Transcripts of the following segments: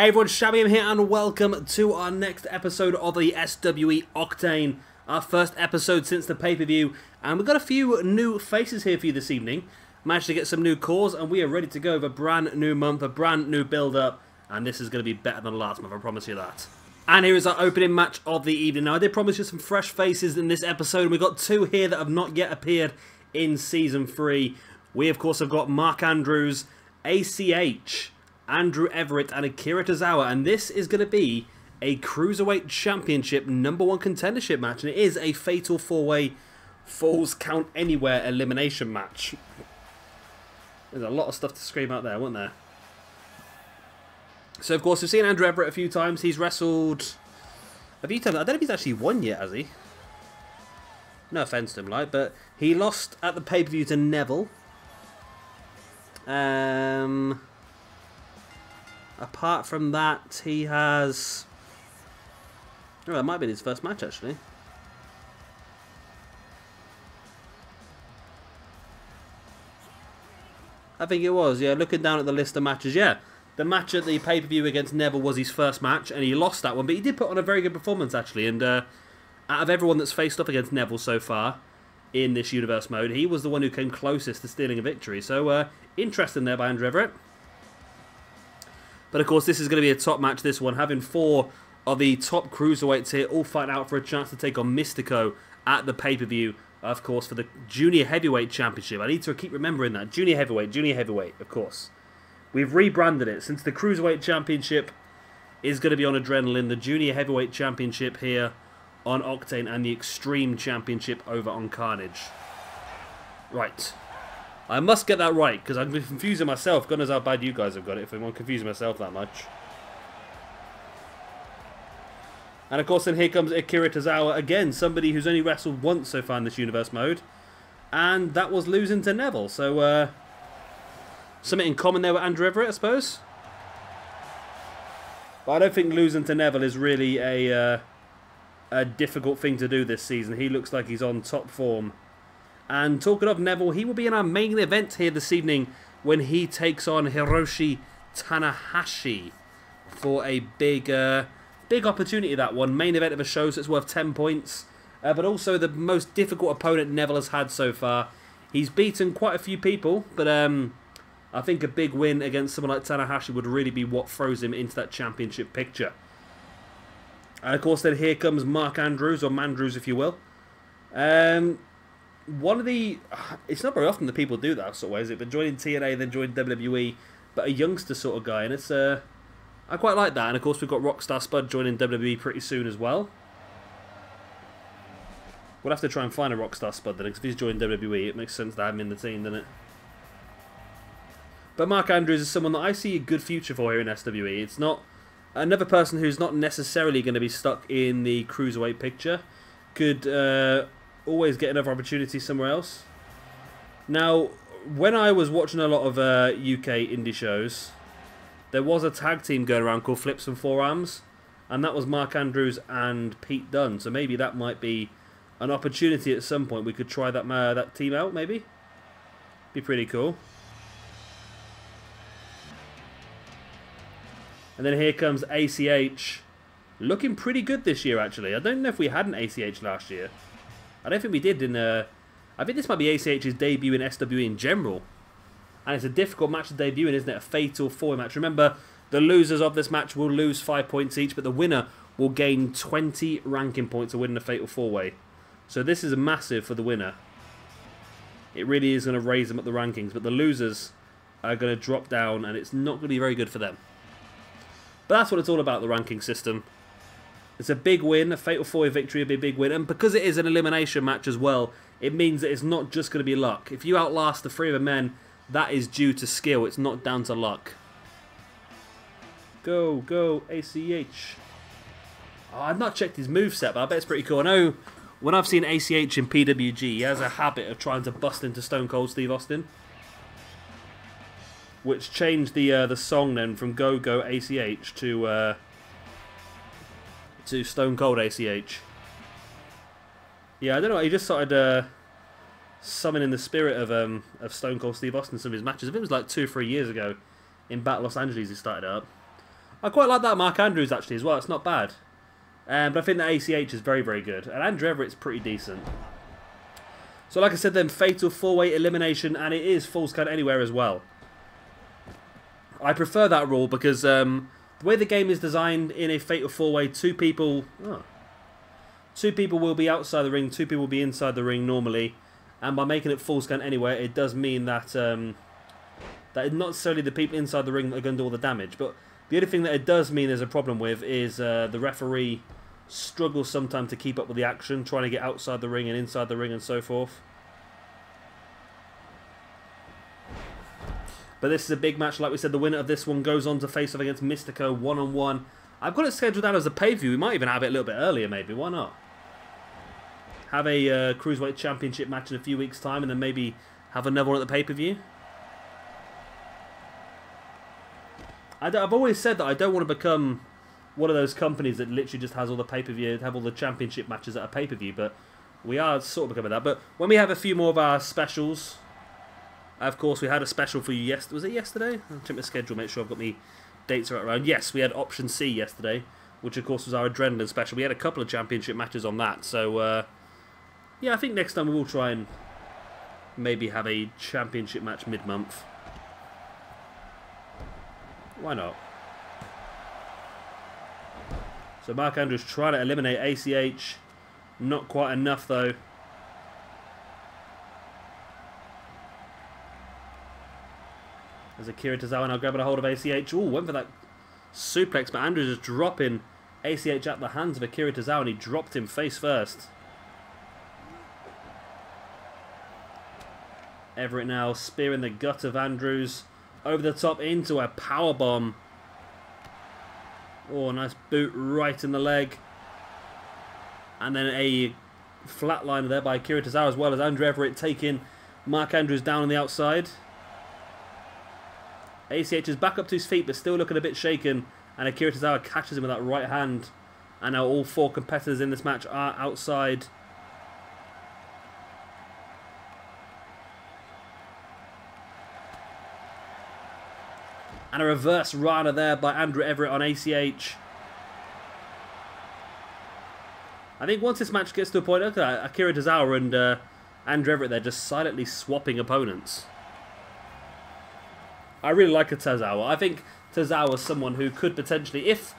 Hey everyone, Shabby here and welcome to our next episode of the SWE Octane. Our first episode since the pay-per-view, and we've got a few new faces here for you this evening. Managed to get some new cores and we are ready to go with a brand new month, a brand new build-up, and this is going to be better than last month, I promise you that. And here is our opening match of the evening. Now I did promise you some fresh faces in this episode, and we've got two here that have not yet appeared in Season 3. We of course have got Mandrews, ACH, Andrew Everett and Akira Tozawa, and this is going to be a Cruiserweight Championship #1 contendership match, and it is a fatal 4-way Falls Count Anywhere elimination match. There's a lot of stuff to scream out there, wasn't there? So of course we've seen Andrew Everett a few times. He's wrestled a few times. I don't know if he's actually won yet, has he? No offense to him, like, but he lost at the pay-per-view to Neville. Apart from that, he has... Oh, that might have been his first match, actually. I think it was, yeah. Looking down at the list of matches, yeah. The match at the pay-per-view against Neville was his first match, and he lost that one. But he did put on a very good performance, actually. And out of everyone that's faced off against Neville so far in this universe mode, he was the one who came closest to stealing a victory. So, interesting there by Andrew Everett. But of course, this is going to be a top match, this one, having 4 of the top cruiserweights here all fighting out for a chance to take on Mystico at the pay-per-view, of course, for the Junior Heavyweight Championship. I need to keep remembering that. Junior Heavyweight, of course. We've rebranded it. Since the Cruiserweight Championship is going to be on Adrenaline, the Junior Heavyweight Championship here on Octane, and the Extreme Championship over on Carnage. Right. I must get that right, because I'm confusing myself. God knows how bad you guys have got it if I'm confusing myself that much. And of course, then here comes Akira Tozawa again, somebody who's only wrestled once so far in this universe mode. And that was losing to Neville. So, something in common there with Andrew Everett, I suppose. But I don't think losing to Neville is really a difficult thing to do this season. He looks like he's on top form. And talking of Neville, he will be in our main event here this evening when he takes on Hiroshi Tanahashi for a big opportunity, that one. Main event of a show, so it's worth 10 points. But also the most difficult opponent Neville has had so far. He's beaten quite a few people, but I think a big win against someone like Tanahashi would really be what throws him into that championship picture. And of course then here comes Mandrews, or Mandrews if you will. One of the... It's not very often that people do that sort of way, is it? But joining TNA, then joining WWE, but a youngster sort of guy, and it's... I quite like that, and of course we've got Rockstar Spud joining WWE pretty soon as well. We'll have to try and find a Rockstar Spud then, because if he's joining WWE, it makes sense to have him in the team, doesn't it? But Mandrews is someone that I see a good future for here in SWE. It's not... Another person who's not necessarily going to be stuck in the Cruiserweight picture. Could... always get another opportunity somewhere else. Now, when I was watching a lot of UK indie shows, there was a tag team going around called Flips and Forearms, and that was Mandrews and Pete Dunne. So maybe that might be an opportunity at some point. We could try that that team out, maybe. Be pretty cool. And then here comes ACH, looking pretty good this year actually. I don't know if we had an ACH last year. I don't think we did in... I think this might be ACH's debut in SWE in general. And it's a difficult match to debut in, isn't it? A fatal 4-way match. Remember, the losers of this match will lose 5 points each, but the winner will gain 20 ranking points to win the fatal 4-way. So this is massive for the winner. It really is going to raise them up the rankings, but the losers are going to drop down, and it's not going to be very good for them. But that's what it's all about, the ranking system. It's a big win, a fatal 4-way victory would be a big win, and because it is an elimination match as well, it means that it's not just going to be luck. If you outlast the 3 of the men, that is due to skill, it's not down to luck. Go, go, ACH. Oh, I've not checked his moveset, but I bet it's pretty cool. I know when I've seen ACH in PWG, he has a habit of trying to bust into Stone Cold Steve Austin. Which changed the song then from Go, Go, ACH to Stone Cold ACH. Yeah, I don't know. He just started summoning the spirit of Stone Cold Steve Austin in some of his matches. I think it was like 2 or 3 years ago in Battle Los Angeles he started up. I quite like that Mark Andrews actually as well. It's not bad. But I think the ACH is very, very good. And Andrew Everett's pretty decent. So like I said then, Fatal 4-Way Elimination. And it is Falls Count Anywhere as well. I prefer that rule because the way the game is designed in a Fatal 4-Way, two people will be outside the ring, two people will be inside the ring normally. And by making it Falls Count Anywhere, it does mean that that not necessarily the people inside the ring are going to do all the damage. But the only thing that it does mean there's a problem with is the referee struggles sometimes to keep up with the action, trying to get outside the ring and inside the ring and so forth. But this is a big match. Like we said, the winner of this one goes on to face off against Mystico one-on-one. I've got it scheduled out as a pay-per-view. We might even have it a little bit earlier, maybe. Why not? Have a Cruiserweight Championship match in a few weeks' time and then maybe have another one at the pay-per-view. I've always said that I don't want to become one of those companies that literally just has all the pay-per-view, have all the championship matches at a pay-per-view, but we are sort of becoming that. But when we have a few more of our specials, of course, we had a special for you yesterday. Was it yesterday? I'll check my schedule, make sure I've got my dates right around. Yes, we had Option C yesterday, which of course was our Adrenaline special. We had a couple of championship matches on that, so yeah, I think next time we will try and maybe have a championship match mid-month. Why not? So Mark Andrews trying to eliminate ACH. Not quite enough though. As Akira Tozawa now grabbing a hold of ACH. Ooh, went for that suplex, but Andrews is dropping ACH at the hands of Akira Tozawa, and he dropped him face first. Everett now spearing the gut of Andrews. Over the top into a powerbomb. Oh, nice boot right in the leg. And then a flatliner there by Akira Tozawa, as well as Andrew Everett taking Mark Andrews down on the outside. ACH is back up to his feet, but still looking a bit shaken. And Akira Tozawa catches him with that right hand. And now all four competitors in this match are outside. And a reverse Rana there by Andrew Everett on ACH. I think once this match gets to a point, look at that, Akira Tozawa and Andrew Everett, they're just silently swapping opponents. I really like a Tozawa. I think Tozawa is someone who could potentially, if...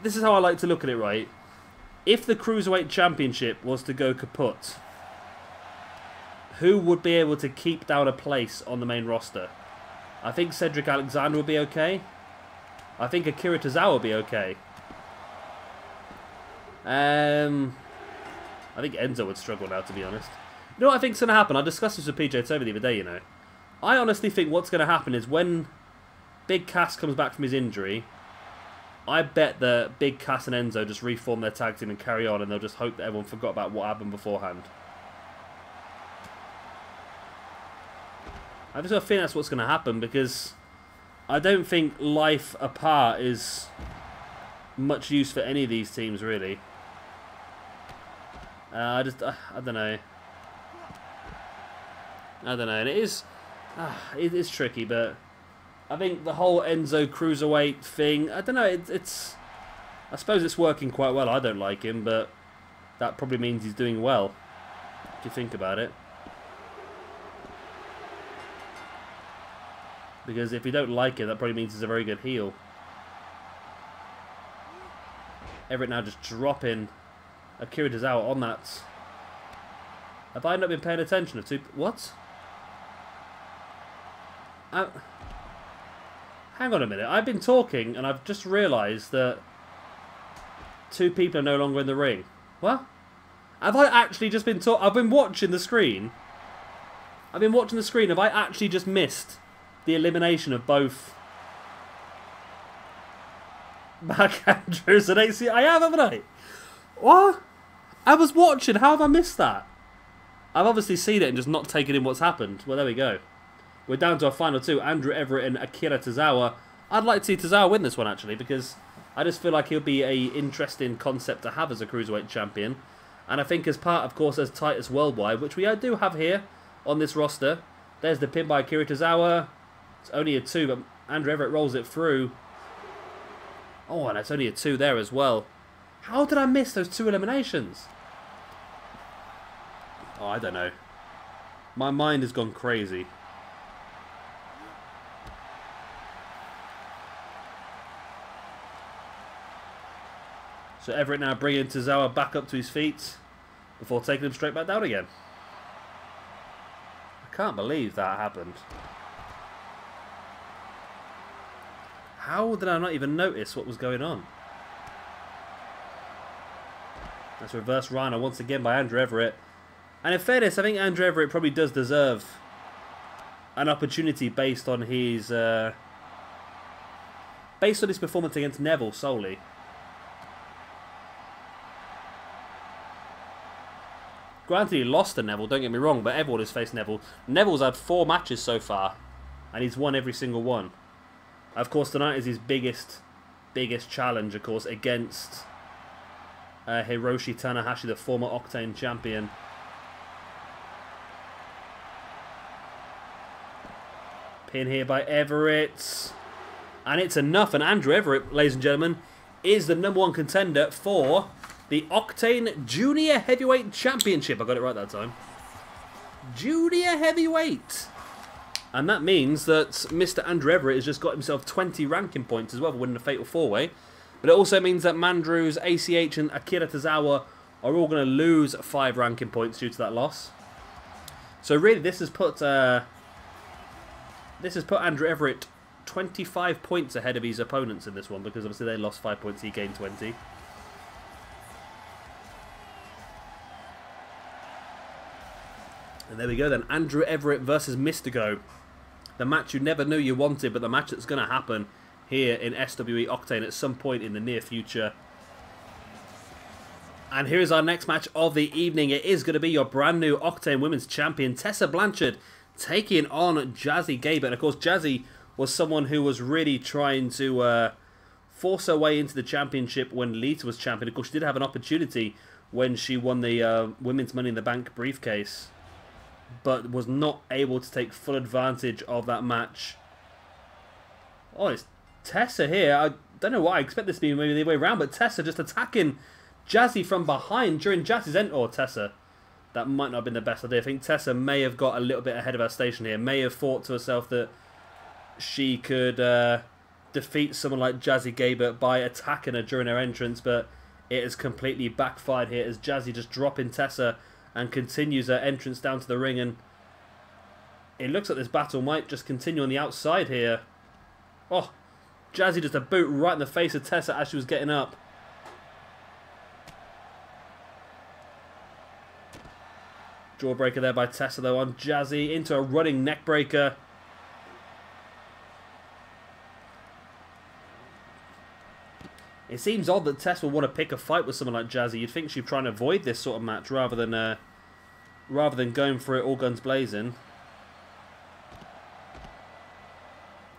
This is how I like to look at it, right? If the Cruiserweight Championship was to go kaput, who would be able to keep down a place on the main roster? I think Cedric Alexander would be okay. I think Akira Tozawa would be okay. I think Enzo would struggle now, to be honest. You know what I think's going to happen? I discussed this with PJ Toby the other day, you know. I honestly think what's going to happen is when Big Cass comes back from his injury, I bet that Big Cass and Enzo just reform their tag team and carry on, and they'll just hope that everyone forgot about what happened beforehand. I just think that's what's going to happen, because I don't think life apart is much use for any of these teams, really. I don't know. I don't know, and it is tricky, but I think the whole Enzo Cruiserweight thing, I don't know, it's I suppose it's working quite well. I don't like him, but that probably means he's doing well, if you think about it. Because if you don't like him, that probably means he's a very good heel. Everett now just dropping Akira Tozawa on that. Have I not been paying attention to what? Hang on a minute. I've been talking and I've just realised that two people are no longer in the ring. What? Have I actually just been I've been watching the screen. I've been watching the screen. Have I actually just missed the elimination of both Mark Andrews and AC? I have, haven't I? What? I was watching. How have I missed that? I've obviously seen it and just not taken in what's happened. Well, there we go. We're down to our final two, Andrew Everett and Akira Tozawa. I'd like to see Tozawa win this one, actually, because I just feel like he'll be an interesting concept to have as a Cruiserweight champion. And I think as part, of course, as Titus Worldwide, which we do have here on this roster. There's the pin by Akira Tozawa. It's only a 2, but Andrew Everett rolls it through. Oh, and it's only a 2 there as well. How did I miss those 2 eliminations? Oh, I don't know. My mind has gone crazy. So Everett now bringing Tozawa back up to his feet before taking him straight back down again. I can't believe that happened. How did I not even notice what was going on? That's reverse Rhino once again by Andrew Everett. And in fairness, I think Andrew Everett probably does deserve an opportunity based on his performance against Neville solely. Granted, he lost to Neville, don't get me wrong, but everyone has faced Neville. Neville's had 4 matches so far, and he's won every single one. Of course, tonight is his biggest challenge, of course, against Hiroshi Tanahashi, the former Octane champion. Pin here by Everett. And it's enough. And Andrew Everett, ladies and gentlemen, is the #1 contender for the Octane Junior Heavyweight Championship. I got it right that time. Junior Heavyweight. And that means that Mr. Andrew Everett has just got himself 20 ranking points as well for winning a Fatal 4-Way. But it also means that Mandrews, ACH and Akira Tozawa are all going to lose 5 ranking points due to that loss. So really this has put Andrew Everett 25 points ahead of his opponents in this one, because obviously they lost 5 points, he gained 20. And there we go then, Andrew Everett versus Mystico. The match you never knew you wanted, but the match that's going to happen here in SWE Octane at some point in the near future. And here is our next match of the evening. It is going to be your brand new Octane Women's Champion, Tessa Blanchard, taking on Jazzy Gabert. And of course, Jazzy was someone who was really trying to force her way into the championship when Lita was champion. Of course, she did have an opportunity when she won the Women's Money in the Bank briefcase, but was not able to take full advantage of that match. Oh, it's Tessa here. I don't know why. I expect this to be maybe the other way around, but Tessa just attacking Jazzy from behind during Jazzy's end. Or Tessa. That might not have been the best idea. I think Tessa may have got a little bit ahead of her station here. May have thought to herself that she could defeat someone like Jazzy Gabert by attacking her during her entrance, but it has completely backfired here as Jazzy just dropping Tessa and continues her entrance down to the ring. And it looks like this battle might just continue on the outside here. Oh, Jazzy just a boot right in the face of Tessa as she was getting up. Jawbreaker there by Tessa though on Jazzy into a running neckbreaker. It seems odd that Tess will want to pick a fight with someone like Jazzy. You'd think she'd try and avoid this sort of match rather than going for it all guns blazing.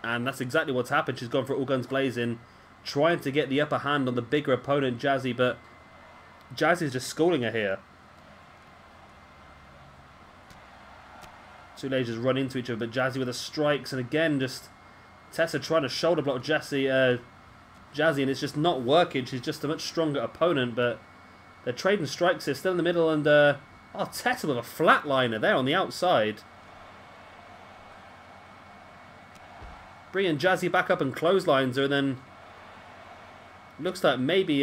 And that's exactly what's happened. She's gone for it all guns blazing, trying to get the upper hand on the bigger opponent, Jazzy, but Jazzy's just schooling her here. Two ladies just run into each other, but Jazzy with the strikes, and again, just Tessa trying to shoulder block Jazzy, and it's just not working. She's just a much stronger opponent, but they're trading strikes here, still in the middle, and oh, Tessa with a flatliner there on the outside. Bringing Jazzy back up and clotheslines her, and then looks like maybe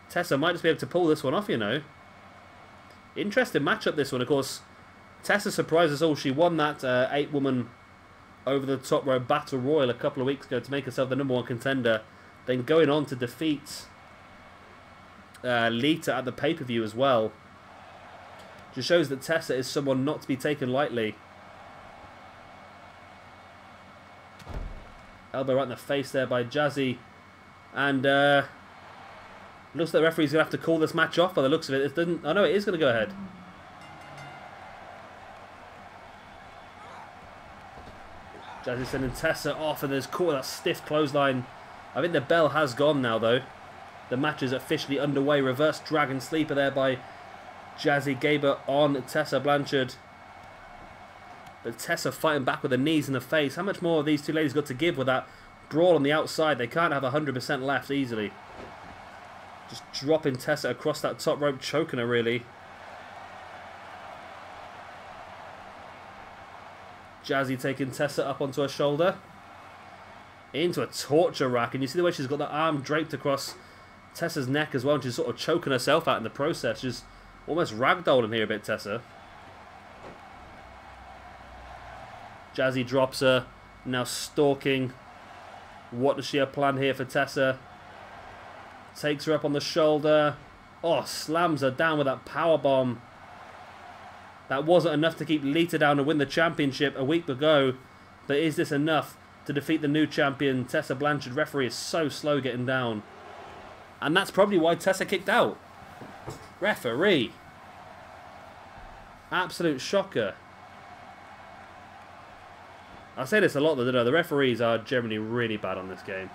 Tessa might just be able to pull this one off, you know. Interesting matchup this one, of course. Tessa surprised us all. She won that 8-woman over-the-top rope battle royal a couple of weeks ago to make herself the #1 contender. Then going on to defeat Lita at the pay-per-view as well. Just shows that Tessa is someone not to be taken lightly. Elbow right in the face there by Jazzy. And looks like the referee's going to have to call this match off by the looks of it. It doesn't. Oh no, it is going to go ahead. Jazzy sending Tessa off, and there's caught that stiff clothesline. I think the bell has gone now, though. The match is officially underway. Reverse Dragon Sleeper there by Jazzy Gabert on Tessa Blanchard. But Tessa fighting back with the knees in the face. How much more have these two ladies got to give with that brawl on the outside. They can't have 100% left easily. Just dropping Tessa across that top rope, choking her really. Jazzy taking Tessa up onto her shoulder. Into a torture rack. And you see the way she's got the arm draped across Tessa's neck as well. And she's sort of choking herself out in the process. She's almost ragdolling here a bit, Tessa. Jazzy drops her. Now stalking. What does she have planned here for Tessa? Takes her up on the shoulder. Oh, slams her down with that powerbomb. That wasn't enough to keep Lita down to win the championship a week ago. But is this enough to defeat the new champion? Tessa Blanchard. Referee is so slow getting down. And that's probably why Tessa kicked out. Referee. Absolute shocker. I say this a lot, though, the referees are generally really bad on this game.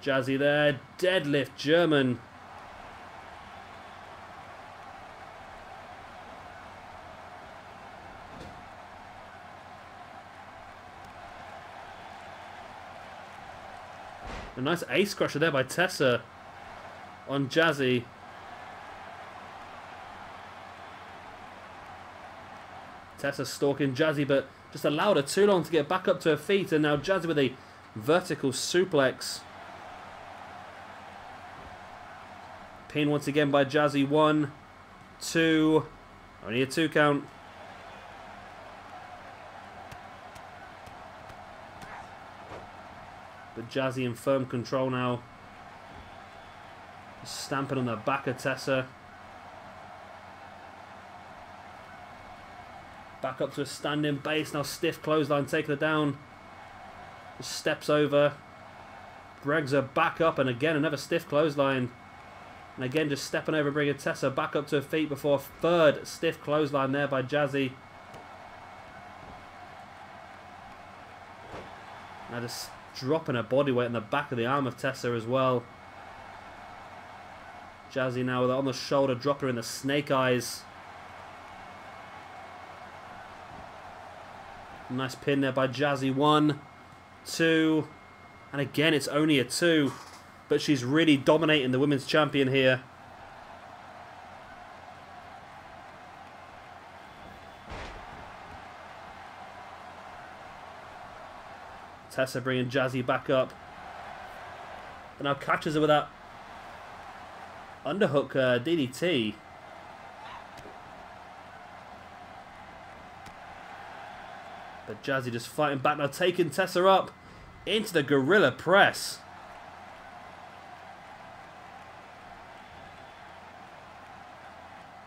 Jazzy there. Deadlift German. A nice ace crusher there by Tessa on Jazzy. Tessa stalking Jazzy, but just allowed her too long to get back up to her feet. And now Jazzy with a vertical suplex. Pin once again by Jazzy. 1, 2. Only a 2 count. But Jazzy in firm control now. Stamping on the back of Tessa. Back up to a standing base. Now stiff clothesline taking her down. Just steps over. Drags her back up. And again another stiff clothesline. And again just stepping over, bringing Tessa back up to her feet before a third stiff clothesline there by Jazzy. Now just dropping her body weight in the back of the arm of Tessa as well. Jazzy now with her on the shoulder, dropping her in the snake eyes. Nice pin there by Jazzy. 1, 2. And again, it's only a 2. But she's really dominating the women's champion here. Tessa bringing Jazzy back up. And now catches her with that underhook DDT. But Jazzy just fighting back now, taking Tessa up into the gorilla press.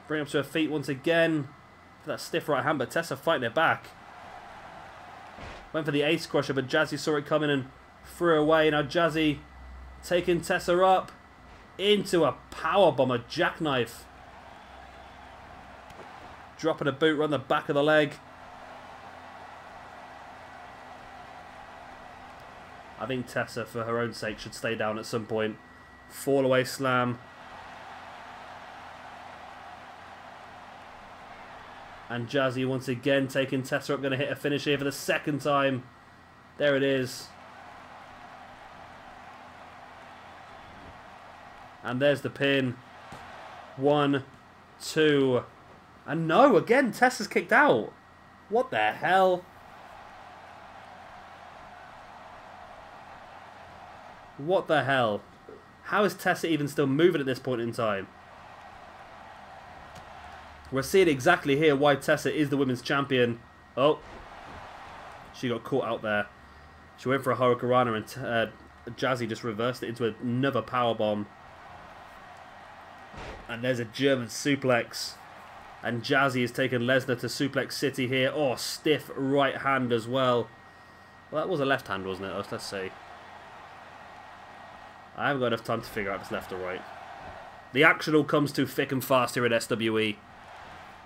Bring up to her feet once again. For that stiff right hand, but Tessa fighting it back. Went for the ace crusher, but Jazzy saw it coming and threw away. Now Jazzy taking Tessa up into a powerbomb, a jackknife. Dropping a boot right on the back of the leg. I think Tessa, for her own sake, should stay down at some point. Fall away slam. And Jazzy once again taking Tessa up, going to hit a finish here for the second time. There it is. And there's the pin. 1, 2. And no, again, Tessa's kicked out. What the hell? What the hell? How is Tessa even still moving at this point in time? We're seeing exactly here why Tessa is the women's champion. Oh. She got caught out there. She went for a Hurricanrana and Jazzy just reversed it into another powerbomb. And there's a German suplex. And Jazzy is taking Lesnar to Suplex City here. Oh, stiff right hand as well. Well, that was a left hand, wasn't it? Let's see. I haven't got enough time to figure out if it's left or right. The action all comes too thick and fast here at SWE.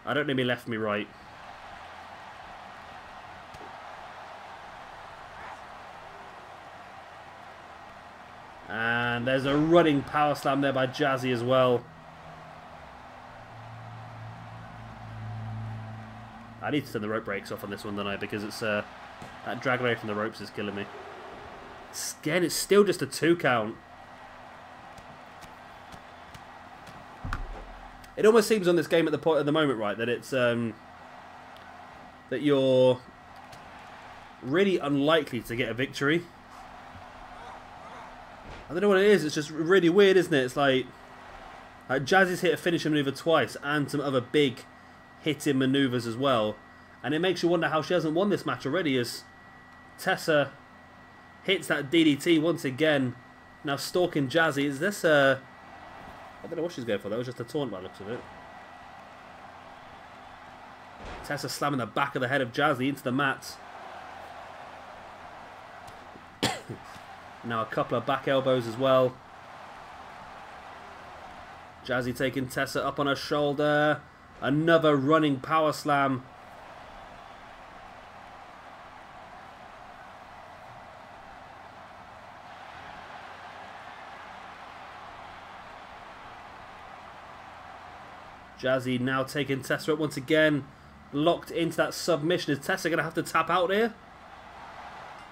I don't need me left, me right. And there's a running power slam there by Jazzy as well. I need to turn the rope breaks off on this one, don't I? Because it's that drag away from the ropes is killing me. Again, it's still just a 2 count. It almost seems on this game at the moment, right, that it's that you're really unlikely to get a victory. I don't know what it is. It's just really weird, isn't it? It's like Jazzy's hit a finishing maneuver twice and some other big hitting maneuvers as well, and it makes you wonder how she hasn't won this match already. As Tessa hits that DDT once again, now stalking Jazzy. Is this a... I don't know what she's going for. That was just a taunt by the looks of it. Tessa slamming the back of the head of Jazzy into the mat. Now a couple of back elbows as well. Jazzy taking Tessa up on her shoulder. Another running power slam. Jazzy now taking Tessa up once again. Locked into that submission. Is Tessa going to have to tap out here?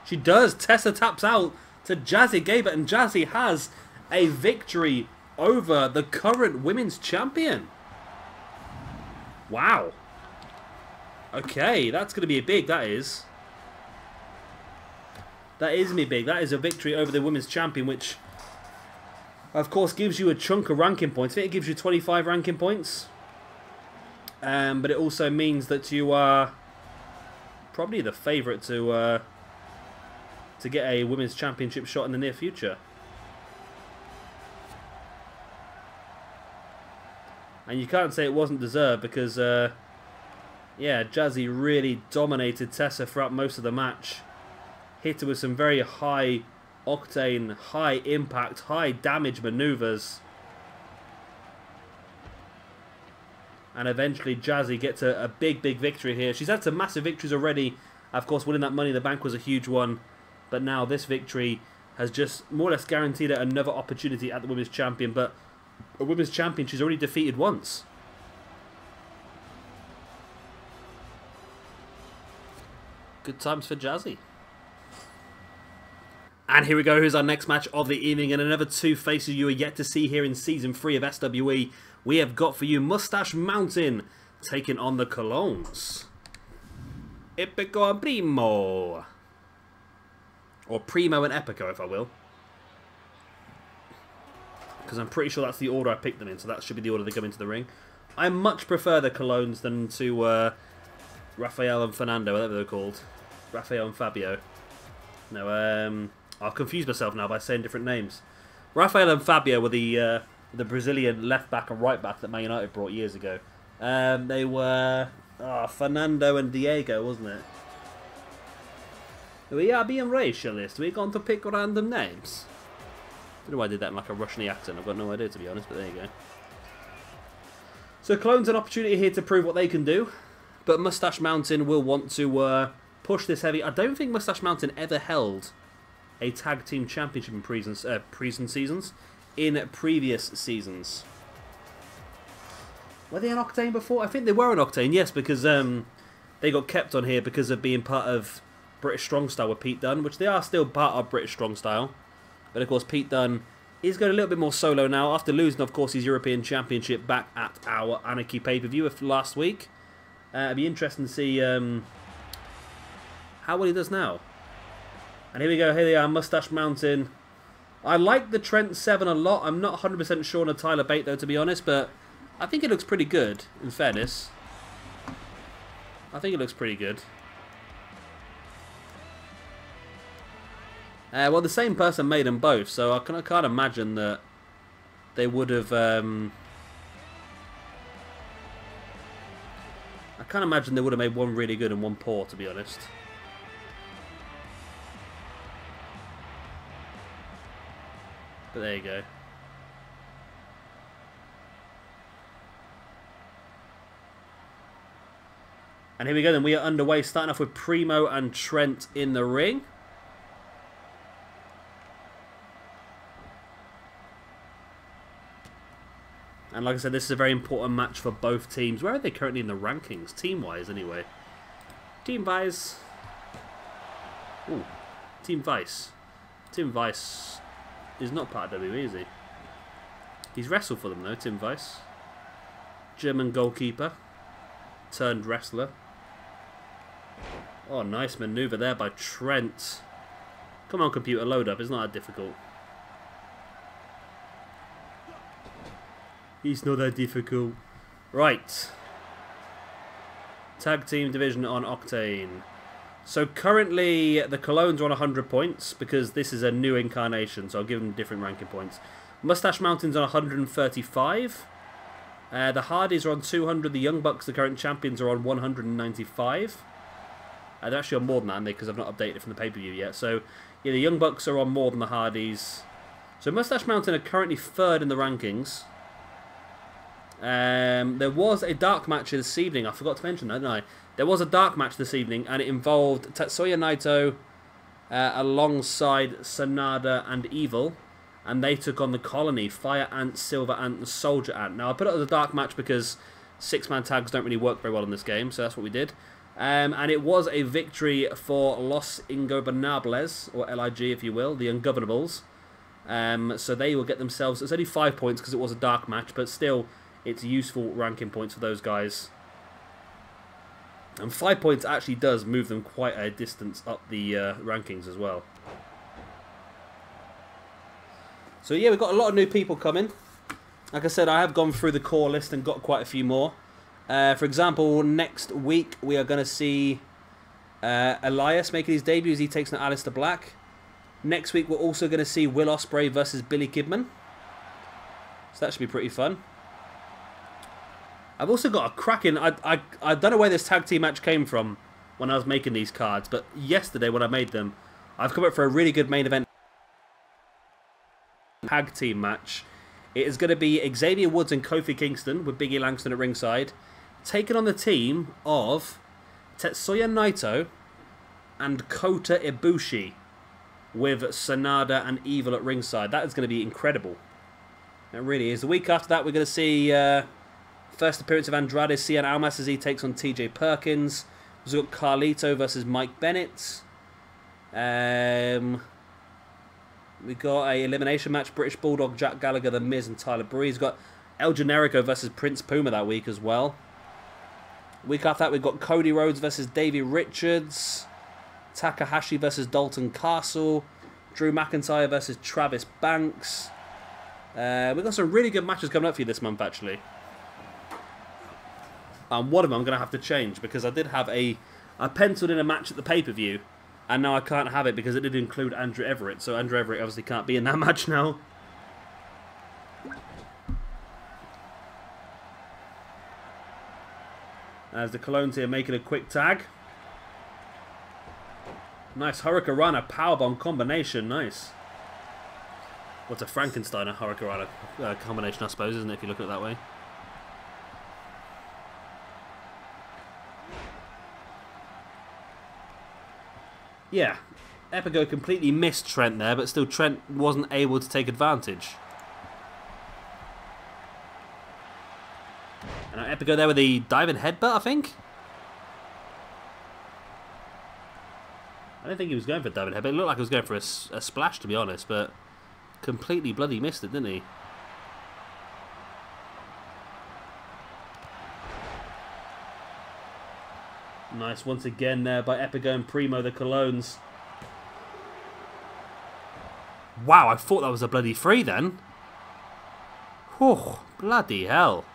She does. Tessa taps out to Jazzy gave it, and Jazzy has a victory over the current women's champion. Wow. Okay, that's going to be big, that is. That is going to be big. That is a victory over the women's champion, which, of course, gives you a chunk of ranking points. I think it gives you 25 ranking points. But it also means that you are probably the favourite to get a women's championship shot in the near future. And you can't say it wasn't deserved because, yeah, Jazzy really dominated Tessa throughout most of the match. Hit her with some very high octane, high impact, high damage maneuvers. And eventually Jazzy gets a big, big victory here. She's had some massive victories already. Of course, winning that Money in the Bank was a huge one. But now this victory has just more or less guaranteed her another opportunity at the Women's Champion. But a Women's Champion she's already defeated once. Good times for Jazzy. And here we go. Here's our next match of the evening. And another two faces you are yet to see here in Season 3 of SWE. We have got for you Moustache Mountain taking on the Colognes. Epico and Primo. Or Primo and Epico, if I will. Because I'm pretty sure that's the order I picked them in. So that should be the order they come into the ring. I much prefer the Colognes than to Rafael and Fernando, whatever they're called. Rafael and Fabio. No, I've confused myself now by saying different names. Rafael and Fabio were the Brazilian left back and right back that Man United brought years ago. They were Fernando and Diego, wasn't it? We are being racialist. We're going to pick random names. I don't know why I did that in like a Russian accent. I've got no idea, to be honest, but there you go. So Colognes an opportunity here to prove what they can do. But Moustache Mountain will want to push this heavy. I don't think Moustache Mountain ever held a tag team championship in previous seasons. In previous seasons. Were they on Octane before? I think they were on Octane, yes, because they got kept on here because of being part of British Strong Style with Pete Dunne, which they are still part of British Strong Style. But of course, Pete Dunne is going a little bit more solo now after losing, of course, his European Championship back at our Anarchy pay-per-view last week. It'd be interesting to see how well he does now. And here we go. Here they are, Moustache Mountain. I like the Trent 7 a lot. I'm not 100% sure on a Tyler Bate, though, to be honest, but I think it looks pretty good, in fairness. I think it looks pretty good. Well, the same person made them both, so I can't imagine that they would have... I can't imagine they would have made one really good and one poor, to be honest. But there you go. And here we go then. We are underway, starting off with Primo and Trent in the ring. And like I said, this is a very important match for both teams. Where are they currently in the rankings? Team-wise, anyway. Team-wise. Ooh. Team-wise. Tim Weiss is not part of WWE, is he? He's wrestled for them though, Tim Weiss. German goalkeeper. Turned wrestler. Oh, nice maneuver there by Trent. Come on, computer, load up. It's not that difficult. It's not that difficult. Right. Tag team division on Octane. So currently the Colognes are on 100 points because this is a new incarnation, so I'll give them different ranking points. Mustache Mountain's on 135. The Hardys are on 200. The Young Bucks, the current champions, are on 195. They're actually on more than that, because I've not updated it from the pay-per-view yet. So yeah, the Young Bucks are on more than the Hardys. So Mustache Mountain are currently 3rd in the rankings. There was a dark match this evening. I forgot to mention that, didn't I? There was a dark match this evening, and it involved Tetsuya Naito alongside Sanada and Evil, and they took on the Colony, Fire Ant, Silver Ant, and Soldier Ant. Now, I put it as a dark match because 6-man tags don't really work very well in this game, so that's what we did. And it was a victory for Los Ingobernables, or LIG if you will, the Ungovernables. So they will get themselves, it's only 5 points because it was a dark match, but still, it's useful ranking points for those guys. And 5 points actually does move them quite a distance up the rankings as well. So yeah, we've got a lot of new people coming. Like I said, I have gone through the core list and got quite a few more. For example, next week we are going to see Elias making his debut as he takes on Aleister Black. Next week we're also going to see Will Ospreay versus Billy Kidman. So that should be pretty fun. I've also got a cracking... I don't know where this tag team match came from when I was making these cards, but yesterday when I made them, I've come up for a really good main event tag team match. It is going to be Xavier Woods and Kofi Kingston with Biggie Langston at ringside, taking on the team of Tetsuya Naito and Kota Ibushi with Sanada and Evil at ringside. That is going to be incredible. It really is. The week after that, we're going to see... first appearance of Andrade Cien Almas as he takes on TJ Perkins. We've got Carlito versus Mike Bennett. We got a elimination match, British Bulldog, Jack Gallagher, The Miz and Tyler Breeze. We've got El Generico versus Prince Puma that week as well. Week after that we've got Cody Rhodes versus Davey Richards. Takahashi versus Dalton Castle. Drew McIntyre versus Travis Banks. We've got some really good matches coming up for you this month actually. And one of them I'm going to have to change because I did have I penciled in a match at the pay-per-view and now I can't have it because it did include Andrew Everett. So Andrew Everett obviously can't be in that match now. As the Colognes here making a quick tag. Nice Hurricanrana powerbomb combination, nice. What's a Frankensteiner Hurricanrana combination I suppose, isn't it, if you look at it that way. Yeah, Epico completely missed Trent there, but still Trent wasn't able to take advantage. And now Epico there with the diving headbutt, I think? I don't think he was going for a diving headbutt. It looked like he was going for a splash, to be honest, but completely bloody missed it, didn't he? Nice once again there by Epico and Primo, the Colognes. Wow, I thought that was a bloody free then. Whew, bloody hell.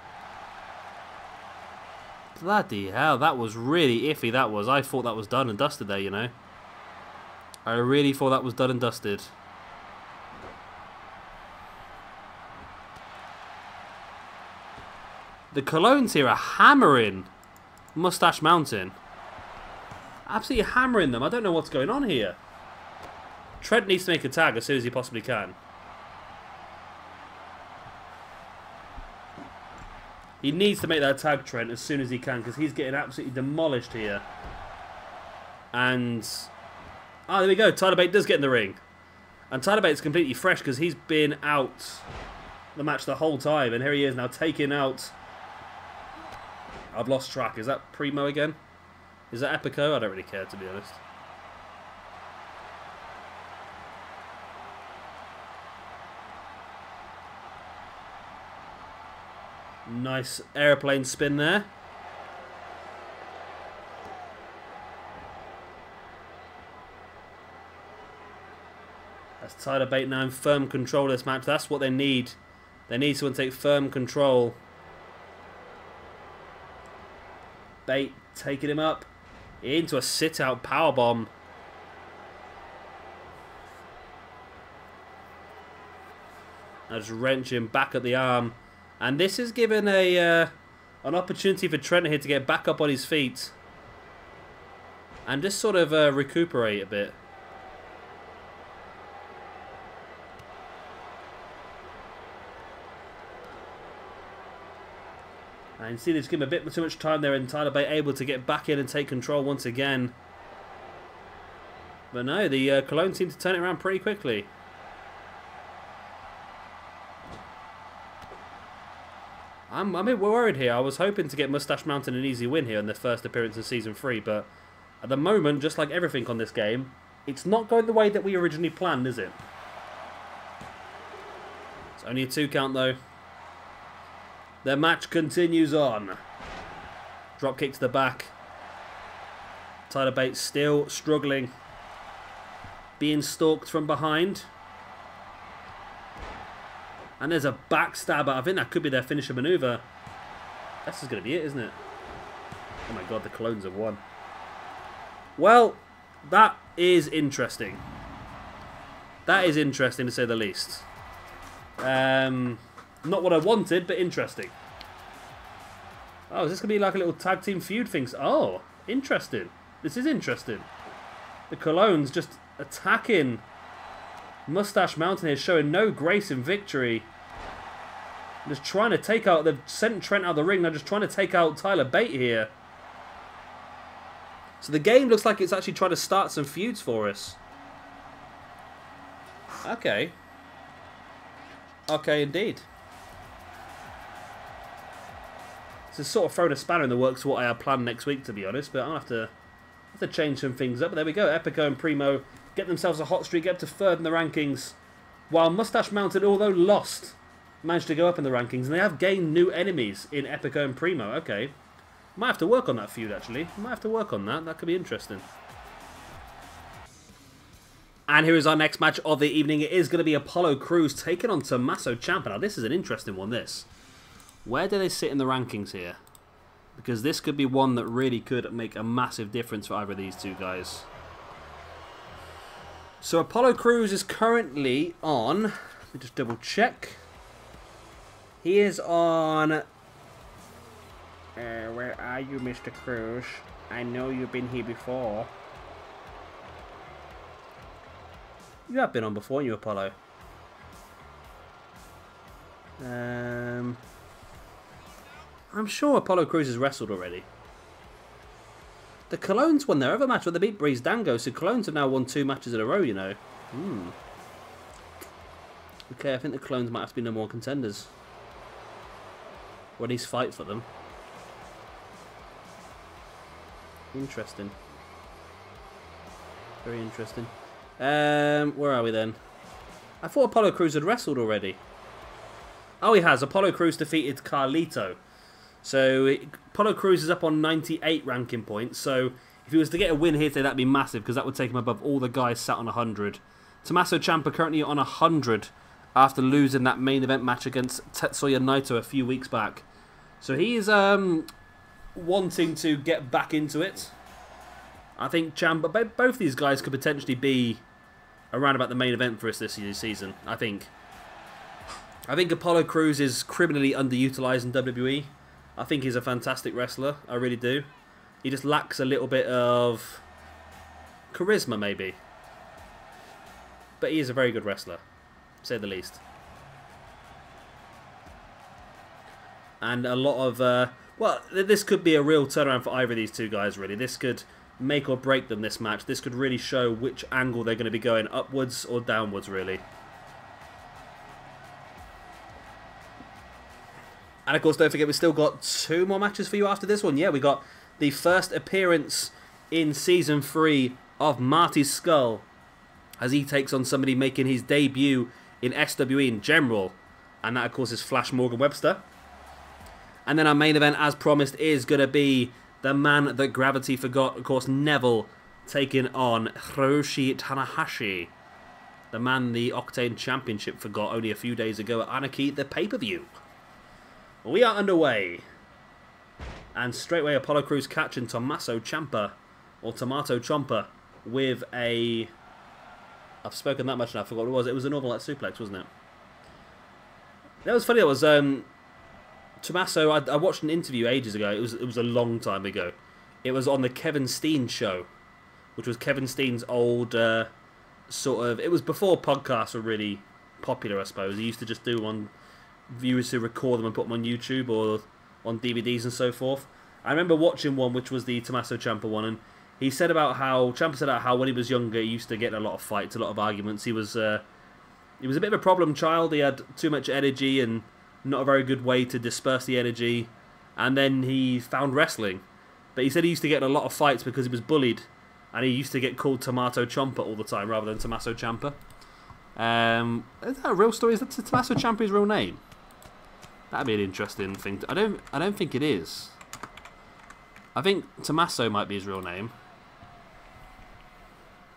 Bloody hell, that was really iffy, that was. I thought that was done and dusted there, you know. I really thought that was done and dusted. The Colognes here are hammering Mustache Mountain. Absolutely hammering them. I don't know what's going on here. Trent needs to make a tag as soon as he possibly can. He needs to make that tag, Trent, as soon as he can, because he's getting absolutely demolished here. And... oh, there we go. Tyler Bate does get in the ring. And Tyler Bate's completely fresh because he's been out the match the whole time. And here he is now taking out... I've lost track. Is that Primo again? Is that Epico? I don't really care, to be honest. Nice airplane spin there. That's Tyler Bate now in firm control of this match. That's what they need. They need someone to take firm control. Bate taking him up into a sit-out powerbomb. Now just wrench him back at the arm. And this is given an opportunity for Trent here to get back up on his feet. And just sort of recuperate a bit. And you see this give him a bit too much time there, and Tyler Bate able to get back in and take control once again. But no, the Cologne seem to turn it around pretty quickly. I'm a bit worried here. I was hoping to get Mustache mounting an easy win here in their first appearance in Season 3, but at the moment, just like everything on this game, it's not going the way that we originally planned, is it? It's only a 2 count though. The match continues on. Drop kick to the back. Tyler Bate still struggling. Being stalked from behind. And there's a backstabber. I think that could be their finisher maneuver. This is going to be it, isn't it? Oh my god, the Colognes have won. Well, that is interesting. That is interesting to say the least. Not what I wanted, but interesting. Oh, is this going to be like a little tag team feud thing? Oh, interesting. This is interesting. The Colognes just attacking Mustache Mountain here, showing no grace in victory. Just trying to take out... They've sent Trent out of the ring. They're just trying to take out Tyler Bate here. So the game looks like it's actually trying to start some feuds for us. Okay. Okay, indeed. This is sort of throwing a spanner in the works for what I have planned next week, to be honest. But I'll have to change some things up. But there we go. Epico and Primo get themselves a hot streak, get up to 3rd in the rankings. While Mustache Mountain, although lost, managed to go up in the rankings. And they have gained new enemies in Epico and Primo. Okay. Might have to work on that feud, actually. Might have to work on that. That could be interesting. And here is our next match of the evening. It is going to be Apollo Cruz taking on Tommaso Ciampa. Now, this is an interesting one, this. Where do they sit in the rankings here? Because this could be one that really could make a massive difference for either of these two guys. So, Apollo Cruz is currently on... Let me just double check. He is on... where are you, Mr. Cruz? I know you've been here before. You have been on before, you Apollo. I'm sure Apollo Cruz has wrestled already. The Colognes won their other match where they beat Breeze Dango, so Colognes have now won 2 matches in a row, you know. Okay, I think the Colognes might have to be number 1 contenders. Or at least fight for them. Interesting. Very interesting. Where are we then? I thought Apollo Cruz had wrestled already. Oh, he has. Apollo Cruz defeated Carlito. So, Apollo Cruz is up on 98 ranking points. So, if he was to get a win here today, that'd be massive, because that would take him above all the guys sat on 100. Tommaso Ciampa currently on 100 after losing that main event match against Tetsuya Naito a few weeks back. So, he is wanting to get back into it. I think Ciampa, both these guys could potentially be around about the main event for us this season, I think. I think Apollo Cruz is criminally underutilized in WWE. I think he's a fantastic wrestler. I really do. He just lacks a little bit of charisma, maybe. But he is a very good wrestler, to say the least. And a lot of... well, this could be a real turnaround for either of these two guys, really. This could make or break them, this match. This could really show which angle they're going to be going, upwards or downwards, really. And of course, don't forget, we've still got 2 more matches for you after this one. Yeah, we got the first appearance in Season 3 of Marty's Scurll, as he takes on somebody making his debut in SWE in general. And that, of course, is Flash Morgan Webster. And then our main event, as promised, is going to be the man that gravity forgot. Of course, Neville taking on Hiroshi Tanahashi. The man the Octane Championship forgot only a few days ago at Anarchy, the pay-per-view. We are underway. And straightway Apollo Cruz catching Tommaso Ciampa, or Tomato Ciampa, with a... I've spoken that much now, I forgot what it was. It was a normal suplex, wasn't it? That was funny, it was... Tommaso, I watched an interview ages ago. It was a long time ago. It was on the Kevin Steen show, which was Kevin Steen's old sort of... It was before podcasts were really popular, I suppose. He used to just do one... Viewers who record them and put them on YouTube or on DVDs and so forth. I remember watching one which was the Tommaso Ciampa one, and he said about how... Ciampa said about how when he was younger he used to get in a lot of fights, a lot of arguments. He was a bit of a problem child. He had too much energy and not a very good way to disperse the energy, and then he found wrestling. But he said he used to get in a lot of fights because he was bullied, and he used to get called Tomato Ciampa all the time rather than Tommaso Ciampa. Is that a real story? Is that Tommaso Ciampa his real name? That'd be an interesting thing. I don't think it is. I think Tommaso might be his real name.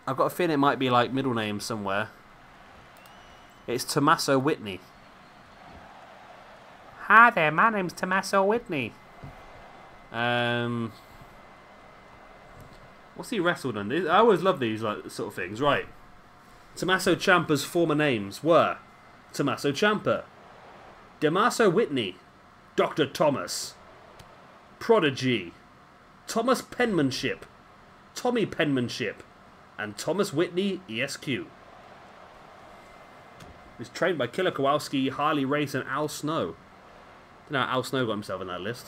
I've got a feeling it might be like middle name somewhere. It's Tommaso Whitney. Hi there, my name's Tommaso Whitney. What's he wrestled on? I always love these like sort of things. Right. Tommaso Ciampa's former names were Tommaso Ciampa, Tommaso Whitney, Dr. Thomas, Prodigy, Thomas Penmanship, Tommy Penmanship, and Thomas Whitney ESQ. He was trained by Killer Kowalski, Harley Race, and Al Snow. I don't know how Al Snow got himself in that list.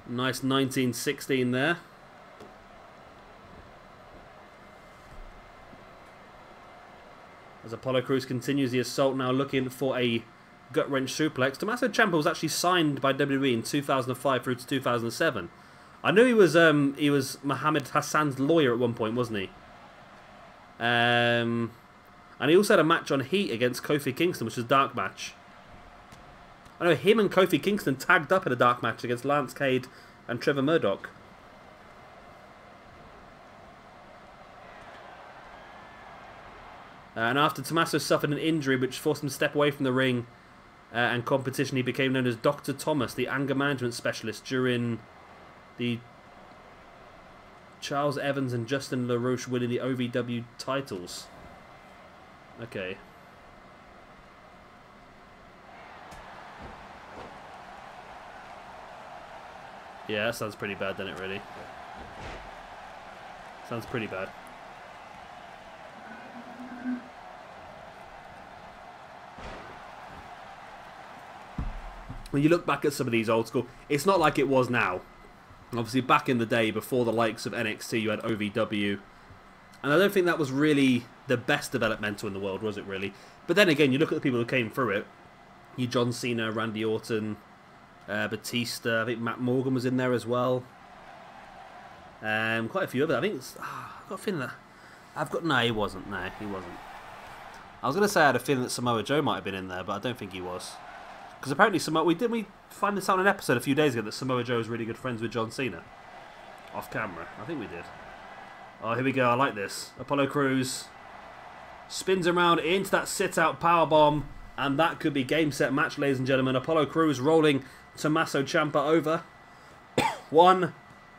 Nice 1916 there. As Apollo Cruz continues the assault, now looking for a gut-wrench suplex. Tommaso Ciampa was actually signed by WWE in 2005 through to 2007. I knew he was Muhammad Hassan's lawyer at one point, wasn't he? And he also had a match on Heat against Kofi Kingston, which was a dark match. I know him and Kofi Kingston tagged up in a dark match against Lance Cade and Trevor Murdoch. And after Tommaso suffered an injury which forced him to step away from the ring and competition, he became known as Dr. Thomas, the anger management specialist during the Charles Evans and Justin LaRoche winning the OVW titles. Okay. Yeah, that sounds pretty bad, doesn't it, really? Sounds pretty bad. When you look back at some of these old school, it's not like it was now. Obviously, back in the day, before the likes of NXT, you had OVW. And I don't think that was really the best developmental in the world, was it, really? But then again, you look at the people who came through it. You John Cena, Randy Orton, Batista, I think Matt Morgan was in there as well. Quite a few others. I think it's, I've got a feeling that... No, he wasn't. No, he wasn't. I was going to say I had a feeling that Samoa Joe might have been in there, but I don't think he was. Because apparently we find this out in an episode a few days ago that Samoa Joe is really good friends with John Cena. Off camera. I think we did. Oh, here we go. I like this. Apollo Cruz spins around into that sit-out powerbomb. And that could be game, set, match, ladies and gentlemen. Apollo Cruz rolling Tommaso Ciampa over. 1,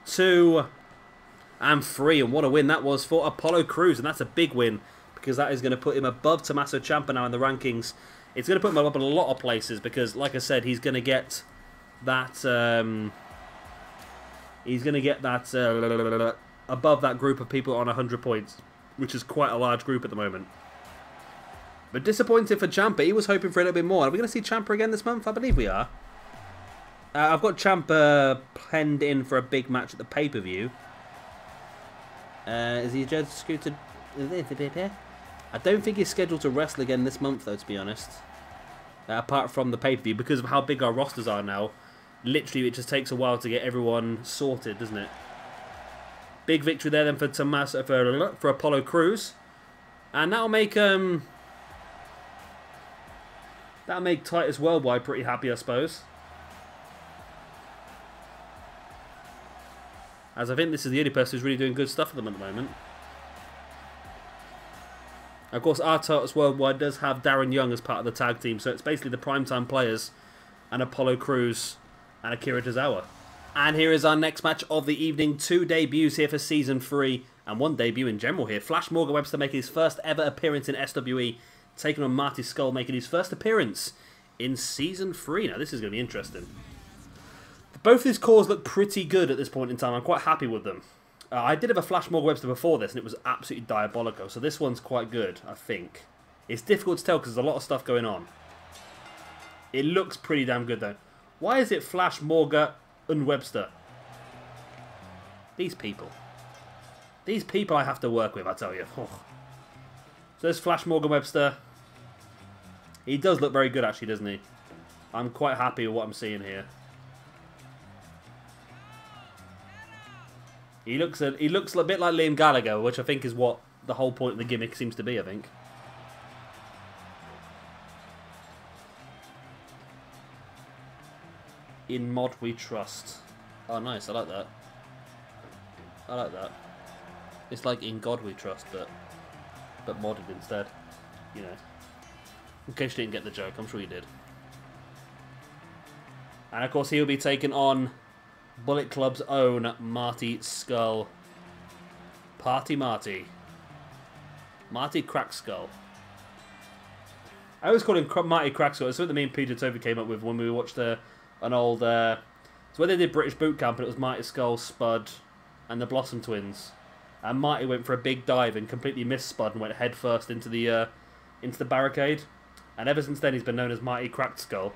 2, and 3. And what a win that was for Apollo Cruz. And that's a big win, because that is going to put him above Tommaso Ciampa now in the rankings. It's going to put him up in a lot of places, because, like I said, he's going to get that... above that group of people on 100 points, which is quite a large group at the moment. But disappointed for Ciampa. He was hoping for a little bit more. Are we going to see Ciampa again this month? I believe we are. I've got Ciampa penned in for a big match at the pay-per-view. Is he just scooted? I don't think he's scheduled to wrestle again this month, though, to be honest. Apart from the pay-per-view, because of how big our rosters are now. Literally, it just takes a while to get everyone sorted, doesn't it? Big victory there then for Tommaso, for Apollo Cruz. And that'll make Titus Worldwide pretty happy, I suppose. As I think this is the only person who's really doing good stuff for them at the moment. Of course, our Titus Worldwide does have Darren Young as part of the tag team, so it's basically the primetime players and Apollo Cruz and Akira Tozawa. And here is our next match of the evening. 2 debuts here for Season 3 and 1 debut in general here. Flash Morgan Webster making his first ever appearance in SWE, taking on Marty Scurll, making his first appearance in Season 3. Now, this is going to be interesting. Both these cores look pretty good at this point in time. I'm quite happy with them. I did have a Flash Morgan Webster before this, and it was absolutely diabolical. So this one's quite good, I think. It's difficult to tell because there's a lot of stuff going on. It looks pretty damn good, though. Why is it Flash Morgan and Webster? These people. These people I have to work with, I tell you. Oh. So there's Flash Morgan Webster. He does look very good, actually, doesn't he? I'm quite happy with what I'm seeing here. He looks a bit like Liam Gallagher, which I think is what the whole point of the gimmick seems to be, I think. In mod we trust. Oh, nice. I like that. I like that. It's like in God we trust, but modded instead. You know. In case you didn't get the joke, I'm sure you did. And of course he'll be taking on Bullet Club's own Marty Scurll. Party Marty. Marty Crack Scurll. I always call him Marty Crack Scurll. It's something that me and Peter Toby came up with when we watched an old... it's where they did British Boot Camp, and it was Marty Scurll, Spud, and the Blossom Twins. And Marty went for a big dive and completely missed Spud and went head first into the barricade. And ever since then, he's been known as Marty Cracked Scurll.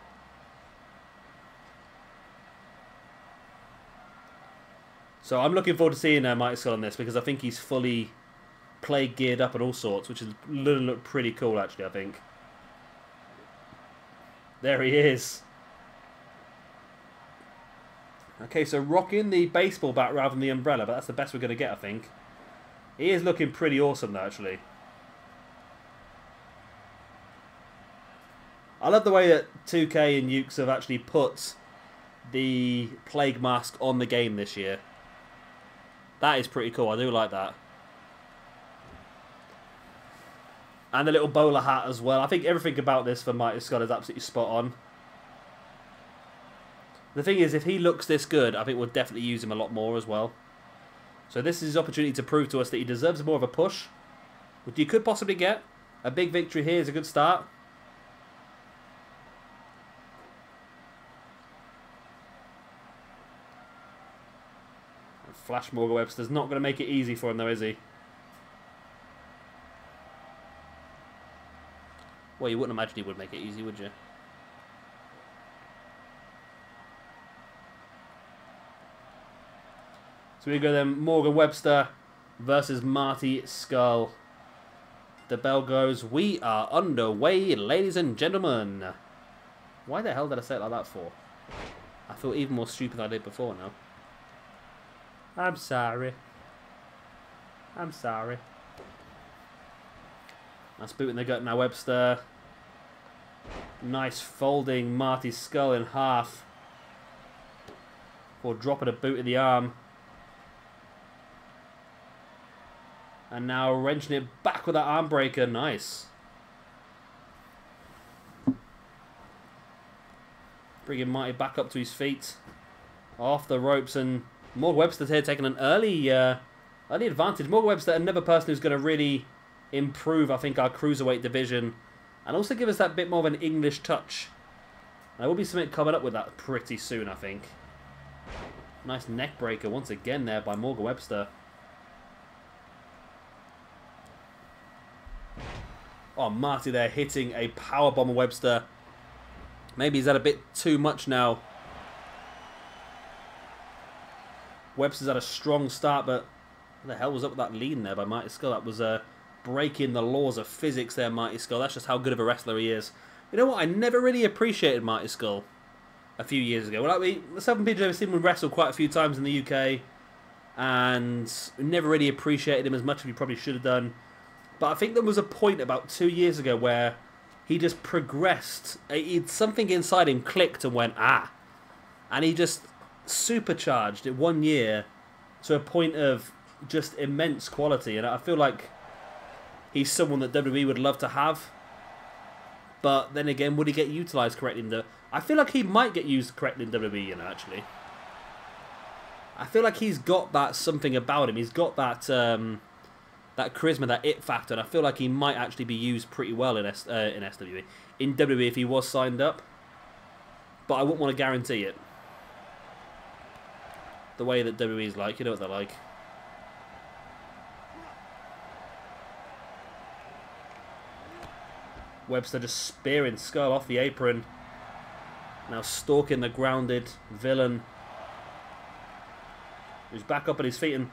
So I'm looking forward to seeing Marty Scurll on this because I think he's fully play geared up and all sorts, which is look pretty cool actually, I think. There he is. Okay, so rocking the baseball bat rather than the umbrella, but that's the best we're going to get, I think. He is looking pretty awesome though, actually. I love the way that 2K and Ukes have actually put the Plague Mask on the game this year. That is pretty cool. I do like that. And the little bowler hat as well. I think everything about this for Marty Scurll is absolutely spot on. The thing is, if he looks this good, I think we'll definitely use him a lot more as well. So this is his opportunity to prove to us that he deserves more of a push, which you could possibly get. A big victory here is a good start. Flash Morgan Webster's not going to make it easy for him though, is he? Well, you wouldn't imagine he would make it easy, would you? So we go then, Morgan Webster versus Marty Scurll. The bell goes, we are underway, ladies and gentlemen. Why the hell did I say it like that for? I feel even more stupid than I did before now. I'm sorry. I'm sorry. Nice boot in the gut now, Webster. Nice folding Marty Scurll in half. Before dropping a boot in the arm. And now wrenching it back with that arm breaker. Nice. Bringing Marty back up to his feet. Off the ropes, and Morgan Webster's here taking an early advantage. Morgan Webster, another person who's going to really improve, I think, our cruiserweight division. And also give us that bit more of an English touch. There will be something coming up with that pretty soon, I think. Nice neck breaker once again there by Morgan Webster. Oh, Marty there hitting a powerbomb of Webster. Maybe he's had a bit too much now. Webster's had a strong start, but what the hell was up with that lean there by Marty Scurll? That was breaking the laws of physics there, Marty Scurll. That's just how good of a wrestler he is. You know what? I never really appreciated Marty Scurll a few years ago. Well, some people have seen him wrestle quite a few times in the UK, and never really appreciated him as much as we probably should have done. But I think there was a point about 2 years ago where he just progressed. Something inside him clicked and went, ah. And he just supercharged it 1 year to a point of just immense quality. And I feel like he's someone that WWE would love to have. But then again, would he get utilised correctly in the... I feel like he might get used correctly in WWE, you know, actually. I feel like he's got that something about him. He's got that that charisma, that it factor. And I feel like he might actually be used pretty well in SWE. In WWE if he was signed up. But I wouldn't want to guarantee it. The way that WWE's like, you know what they're like. Webster just spearing Scurll off the apron. Now stalking the grounded villain. Who's back up on his feet. And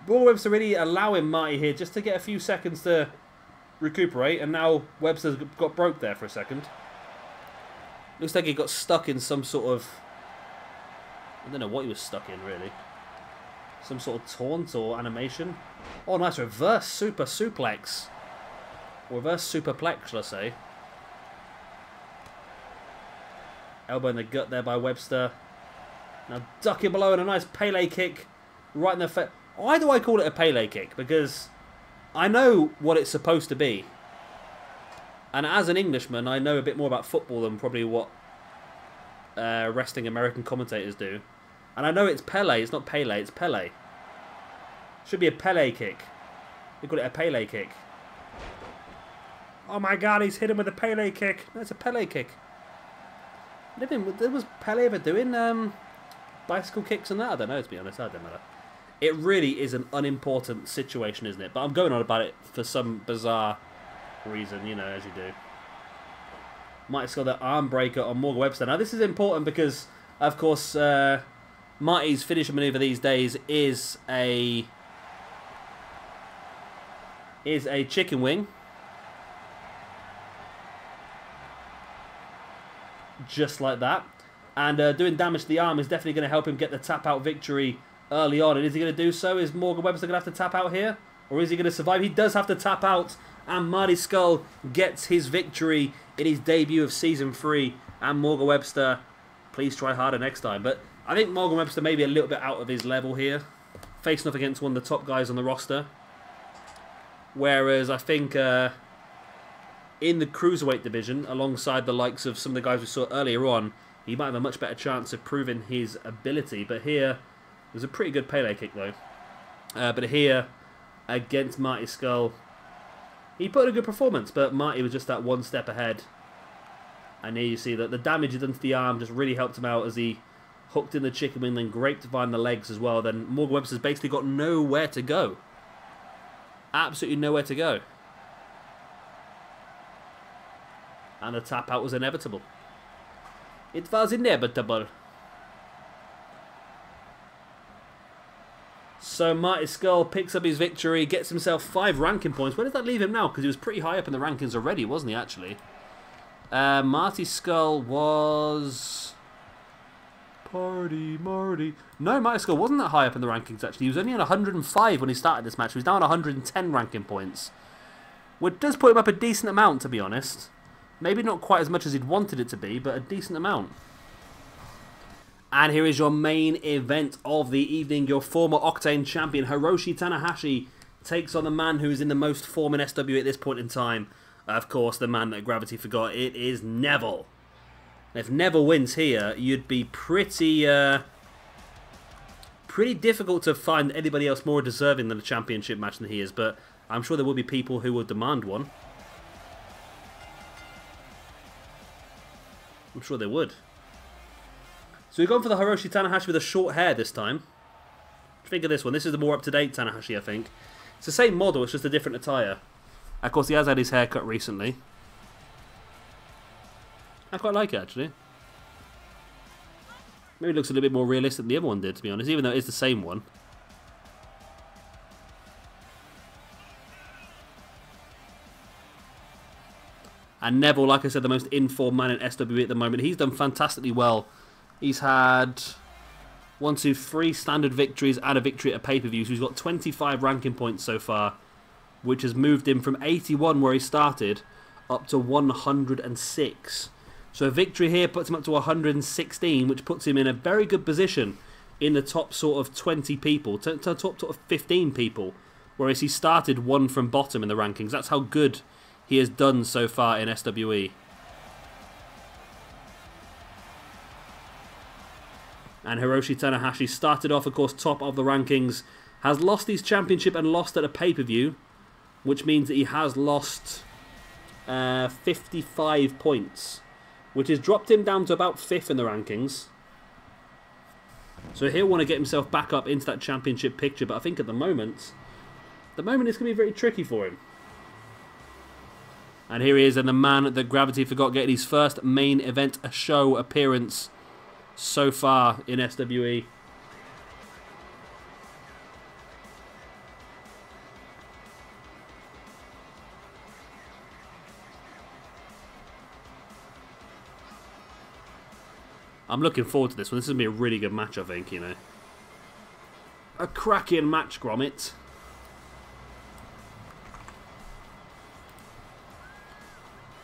Webster really allowing Marty here just to get a few seconds to recuperate. And now Webster's got broke there for a second. Looks like he got stuck in some sort of... I don't know what he was stuck in, really. Some sort of taunt or animation. Oh, nice reverse super suplex. Or reverse superplex, shall I say. Elbow in the gut there by Webster. Now ducking below and a nice Pele kick right in the face. Why do I call it a Pele kick? Because I know what it's supposed to be. And as an Englishman, I know a bit more about football than probably what wrestling American commentators do. And I know it's Pele, it's not Pele, it's Pele. Should be a Pele kick. They call it a Pele kick. Oh my god, he's hit him with a Pele kick. No, it's a Pele kick. Was Pele ever doing bicycle kicks and that? I don't know, to be honest. I don't know. It really is an unimportant situation, isn't it? But I'm going on about it for some bizarre reason, you know, as you do. Marty Scurll, the arm breaker on Morgan Webster. Now, this is important because, of course, Marty's finisher maneuver these days is a chicken wing. Just like that. And doing damage to the arm is definitely going to help him get the tap-out victory early on. And is he going to do so? Is Morgan Webster going to have to tap out here? Or is he going to survive? He does have to tap out. And Marty Scurll gets his victory in his debut of Season 3. And Morgan Webster, please try harder next time. But I think Morgan Webster may be a little bit out of his level here. Facing off against one of the top guys on the roster. Whereas I think in the Cruiserweight division, alongside the likes of some of the guys we saw earlier on, he might have a much better chance of proving his ability. But here, it was a pretty good Pele kick though. But here, against Marty Scurll, he put in a good performance, but Marty was just that one step ahead. And here you see that the damage he done to the arm just really helped him out as he hooked in the chicken wing, then grapevine the legs as well. Then Morgan Webster's basically got nowhere to go. Absolutely nowhere to go. And the tap out was inevitable. It was inevitable. So Marty Scurll picks up his victory, gets himself 5 ranking points. Where does that leave him now? Because he was pretty high up in the rankings already, wasn't he, actually? Marty Scurll was... Marty. No, Marty Scurll wasn't that high up in the rankings, actually. He was only on 105 when he started this match. He was down 110 ranking points. Which does put him up a decent amount, to be honest. Maybe not quite as much as he'd wanted it to be, but a decent amount. And here is your main event of the evening. Your former Octane champion, Hiroshi Tanahashi, takes on the man who is in the most form in SWE at this point in time. Of course, the man that Gravity forgot. It is Neville. If Neville wins here, you'd be pretty difficult to find anybody else more deserving than a championship match than he is. But I'm sure there will be people who will demand one. I'm sure they would. So we've gone for the Hiroshi Tanahashi with the short hair this time. Think of this one. This is the more up-to-date Tanahashi, I think. It's the same model, it's just a different attire. Of course, he has had his hair cut recently. I quite like it, actually. Maybe it looks a little bit more realistic than the other one did, to be honest, even though it is the same one. And Neville, like I said, the most informed man in SWE at the moment. He's done fantastically well. He's had 1, 2, 3 standard victories and a victory at a pay-per-view. So he's got 25 ranking points so far. which has moved him from 81 where he started up to 106. So a victory here puts him up to 116, which puts him in a very good position in the top sort of 20 people, to top sort of 15 people, whereas he started one from bottom in the rankings. That's how good he has done so far in SWE. And Hiroshi Tanahashi started off, of course, top of the rankings, has lost his championship and lost at a pay-per-view, which means that he has lost 55 points, which has dropped him down to about 5th in the rankings. So he'll want to get himself back up into that championship picture, but I think at the moment it's going to be very tricky for him. And here he is, and the man that Gravity forgot getting his first main event show appearance so far in SWE. I'm looking forward to this one. This is going to be a really good match, I think, you know. A cracking match, Gromit.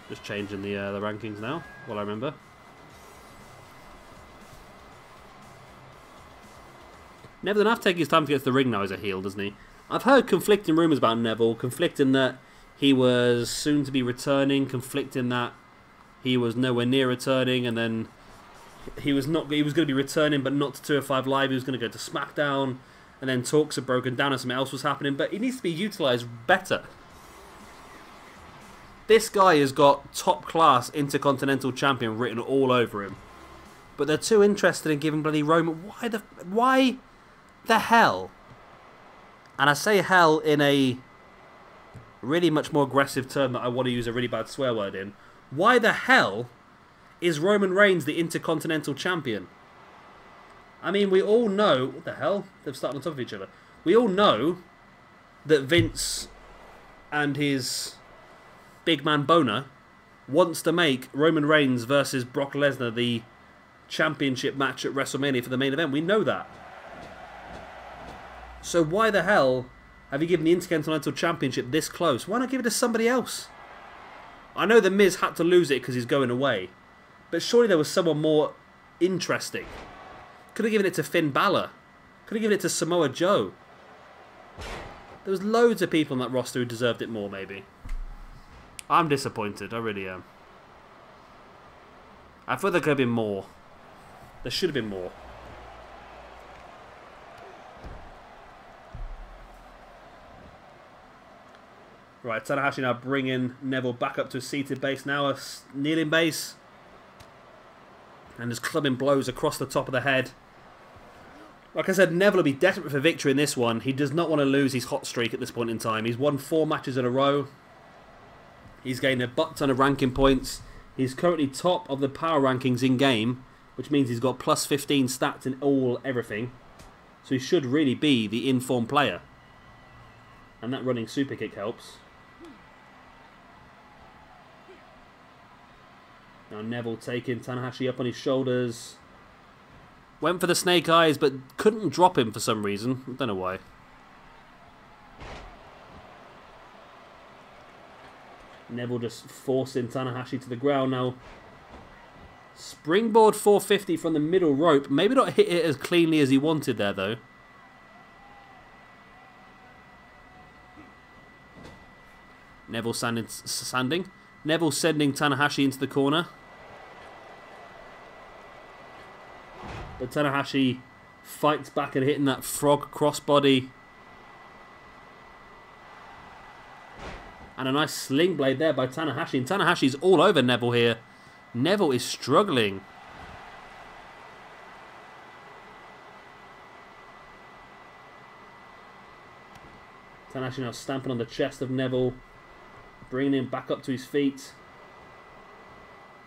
Just changing the rankings now, while I remember. Neville enough taking his time to get to the ring now as a heel, doesn't he? I've heard conflicting rumours about Neville, conflicting that he was soon to be returning, conflicting that he was nowhere near returning, and then he was going to be returning but not to 205 Live, he was going to go to SmackDown, and then talks had broken down and something else was happening, but he needs to be utilised better. This guy has got top class Intercontinental Champion written all over him, but they're too interested in giving bloody Roman. Why the hell? And I say hell in a really much more aggressive term that I want to use a really bad swear word in. Why the hell is Roman Reigns the Intercontinental Champion? I mean, we all know... What the hell? They've started on top of each other. We all know that Vince and his big man Boner wants to make Roman Reigns versus Brock Lesnar the championship match at WrestleMania for the main event. We know that. So why the hell have you given the Intercontinental Championship this close? Why not give it to somebody else? I know The Miz had to lose it because he's going away, but surely there was someone more interesting. Could have given it to Finn Balor. Could have given it to Samoa Joe. There was loads of people on that roster who deserved it more, maybe. I'm disappointed, I really am. I thought there could have been more. There should have been more. Right, Tanahashi now bringing Neville back up to a seated base now, a kneeling base. And just clubbing blows across the top of the head. Like I said, Neville will be desperate for victory in this one. He does not want to lose his hot streak at this point in time. He's won 4 matches in a row. He's gained a butt ton of ranking points. He's currently top of the power rankings in-game, which means he's got plus 15 stats in everything. So he should really be the informed player. And that running super kick helps. Now Neville taking Tanahashi up on his shoulders. Went for the snake eyes, but couldn't drop him for some reason. I don't know why. Neville just forcing Tanahashi to the ground now. Springboard 450 from the middle rope. Maybe not hit it as cleanly as he wanted there, though. Neville sanding. Neville sending Tanahashi into the corner. But Tanahashi fights back and hitting that frog crossbody. And a nice sling blade there by Tanahashi. And Tanahashi's all over Neville here. Neville is struggling. Tanahashi now stamping on the chest of Neville. Bringing him back up to his feet.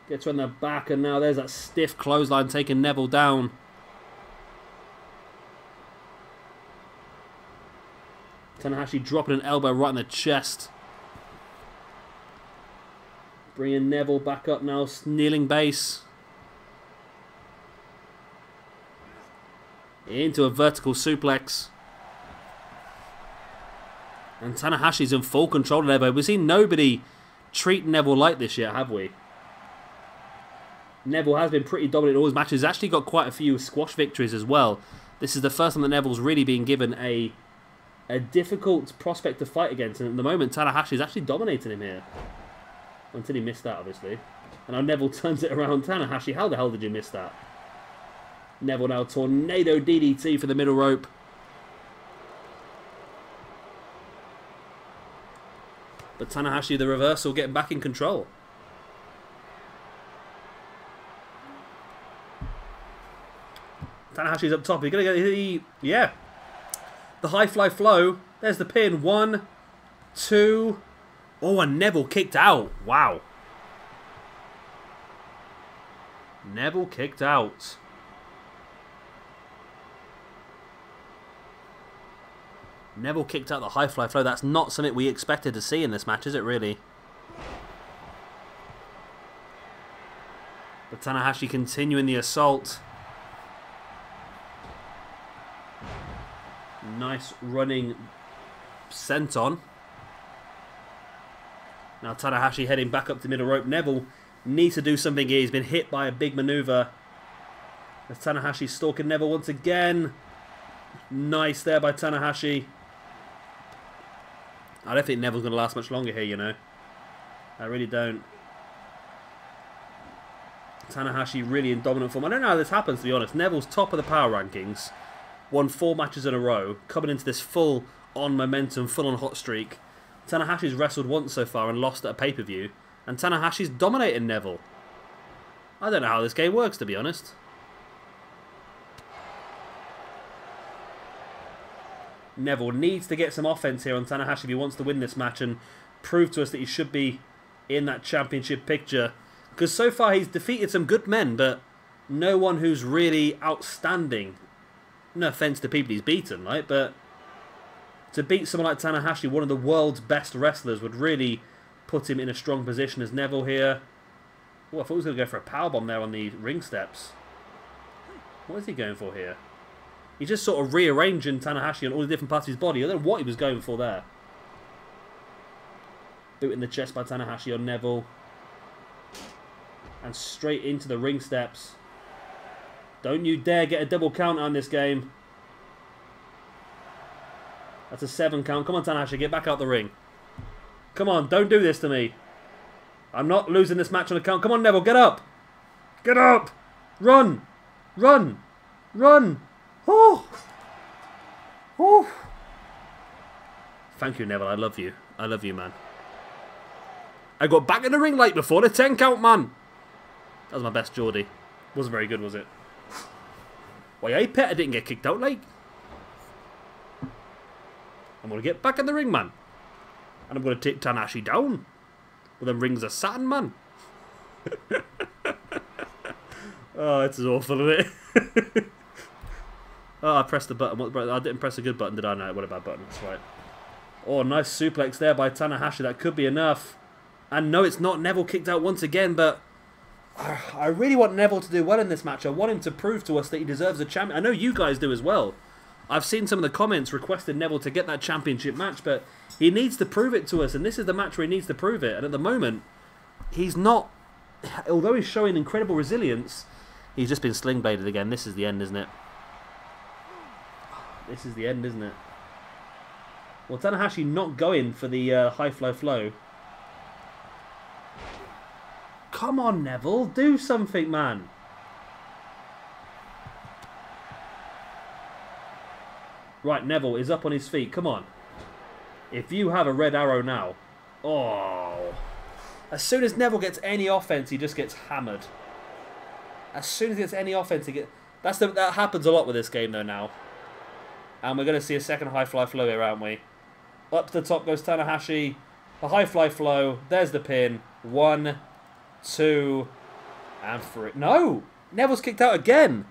Gets on the back, and now there's that stiff clothesline taking Neville down. Tanahashi dropping an elbow right in the chest. Bringing Neville back up now, kneeling base. Into a vertical suplex. And Tanahashi's in full control of Neville. We've seen nobody treat Neville like this yet, have we? Neville has been pretty dominant in all his matches. He's actually got quite a few squash victories as well. This is the first time that Neville's really been given a difficult prospect to fight against. And at the moment, Tanahashi's actually dominating him here. Until he missed that, obviously. And now Neville turns it around. Tanahashi, how the hell did you miss that? Neville now tornado DDT for the middle rope. But Tanahashi, the reversal, getting back in control. Tanahashi's up top. He's going to get the... Yeah. The high fly flow. There's the pin. 1, 2... Oh, and Neville kicked out. Wow. Neville kicked out. Neville kicked out the high fly flow. That's not something we expected to see in this match, is it really? But Tanahashi continuing the assault. Nice running senton. Now Tanahashi heading back up to middle rope. Neville needs to do something here. He's been hit by a big maneuver. As Tanahashi stalking Neville once again. Nice there by Tanahashi. I don't think Neville's going to last much longer here, you know. I really don't. Tanahashi really in dominant form. I don't know how this happens, to be honest. Neville's top of the power rankings. Won 4 matches in a row. Coming into this full-on momentum, full-on hot streak. Tanahashi's wrestled once so far and lost at a pay-per-view. And Tanahashi's dominating Neville. I don't know how this game works, to be honest. Neville needs to get some offense here on Tanahashi if he wants to win this match and prove to us that he should be in that championship picture. Because so far he's defeated some good men, but no one who's really outstanding. No offense to people he's beaten, right? But to beat someone like Tanahashi, one of the world's best wrestlers, would really put him in a strong position as Neville here. Oh, I thought he was going to go for a powerbomb there on the ring steps. What is he going for here? He's just sort of rearranging Tanahashi on all the different parts of his body. I don't know what he was going for there. Boot in the chest by Tanahashi on Neville. And straight into the ring steps. Don't you dare get a double count on this game. That's a 7 count. Come on, Tanahashi, get back out the ring. Come on, don't do this to me. I'm not losing this match on a count. Come on, Neville, get up. Get up. Run. Run. Run. Oh. Oh. Thank you, Neville. I love you. I love you, man. I got back in the ring late before the 10 count, man. That was my best Geordie. Wasn't very good, was it? Why, hey, pet, I didn't get kicked out late. I'm going to get back in the ring, man. And I'm going to take Tanahashi down. With them rings of Saturn, man. Oh, it's awful, isn't it? Oh, I pressed the button. I didn't press a good button, did I? No, what a bad button. That's right. Oh, nice suplex there by Tanahashi. That could be enough. And no, it's not. Neville kicked out once again, but I really want Neville to do well in this match. I want him to prove to us that he deserves a champion. I know you guys do as well. I've seen some of the comments requesting Neville to get that championship match, but he needs to prove it to us, and this is the match where he needs to prove it. And at the moment, he's not... Although he's showing incredible resilience, he's just been sling-bladed again. This is the end, isn't it? This is the end, isn't it? Well, Tanahashi not going for the high flow. Come on, Neville. Do something, man. Right, Neville is up on his feet. Come on. If you have a red arrow now. Oh. As soon as Neville gets any offense, he just gets hammered. As soon as he gets any offense, he gets... That happens a lot with this game, though, now. And we're going to see a second high fly flow here, aren't we? Up to the top goes Tanahashi. A high fly flow. There's the pin. 1, 2, and 3. No! Neville's kicked out again.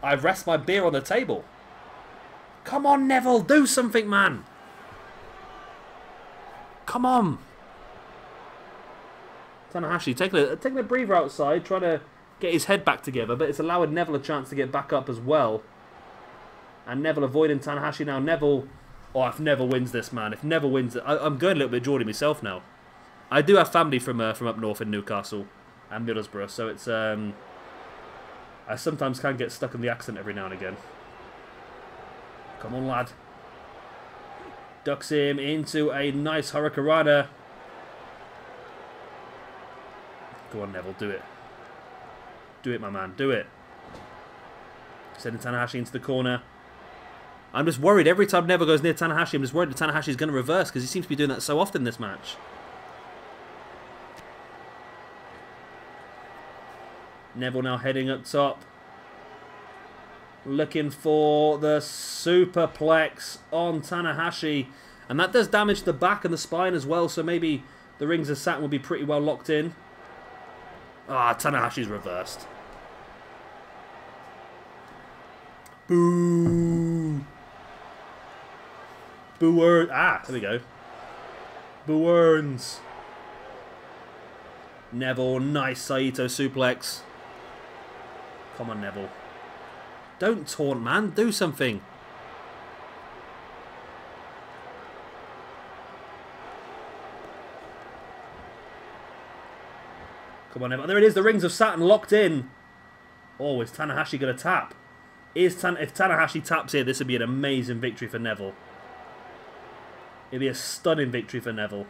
I rest my beer on the table. Come on, Neville. Do something, man. Come on. Tanahashi taking a breather outside, trying to get his head back together, but it's allowing Neville a chance to get back up as well. And Neville avoiding Tanahashi now. Neville Oh, if Neville wins this, man. If Neville wins it, I'm going a little bit Geordie myself now. I do have family from up north in Newcastle and Middlesbrough, so it's I sometimes can get stuck in the accent every now and again. Come on, lad. Ducks him into a nice Hurricanrana. Go on, Neville, do it. Do it, my man, do it. Sending Tanahashi into the corner. I'm just worried every time Neville goes near Tanahashi. I'm just worried that Tanahashi is going to reverse because he seems to be doing that so often this match. Neville now heading up top. Looking for the superplex on Tanahashi. And that does damage the back and the spine as well. So maybe the rings of Saturn will be pretty well locked in. Ah, Tanahashi's reversed. Boo. Boo. Ah, there we go. Boo earns. Neville, nice Saito suplex. Come on, Neville. Don't taunt, man. Do something. Come on, Neville. There it is. The rings of Saturn locked in. Oh, is Tanahashi going to tap? If Tanahashi taps here, this would be an amazing victory for Neville. It'd be a stunning victory for Neville.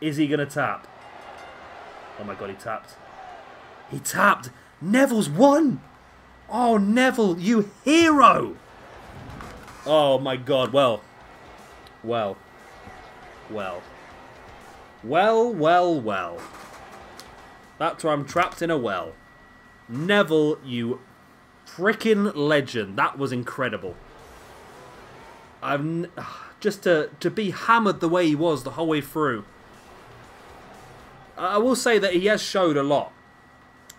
Is he going to tap? Oh my god, he tapped. He tapped. Neville's won. Oh, Neville, you hero. Oh my god, well. That's where I'm trapped in a well. Neville, you freaking legend. That was incredible. Just to be hammered the way he was the whole way through. I will say that he has showed a lot.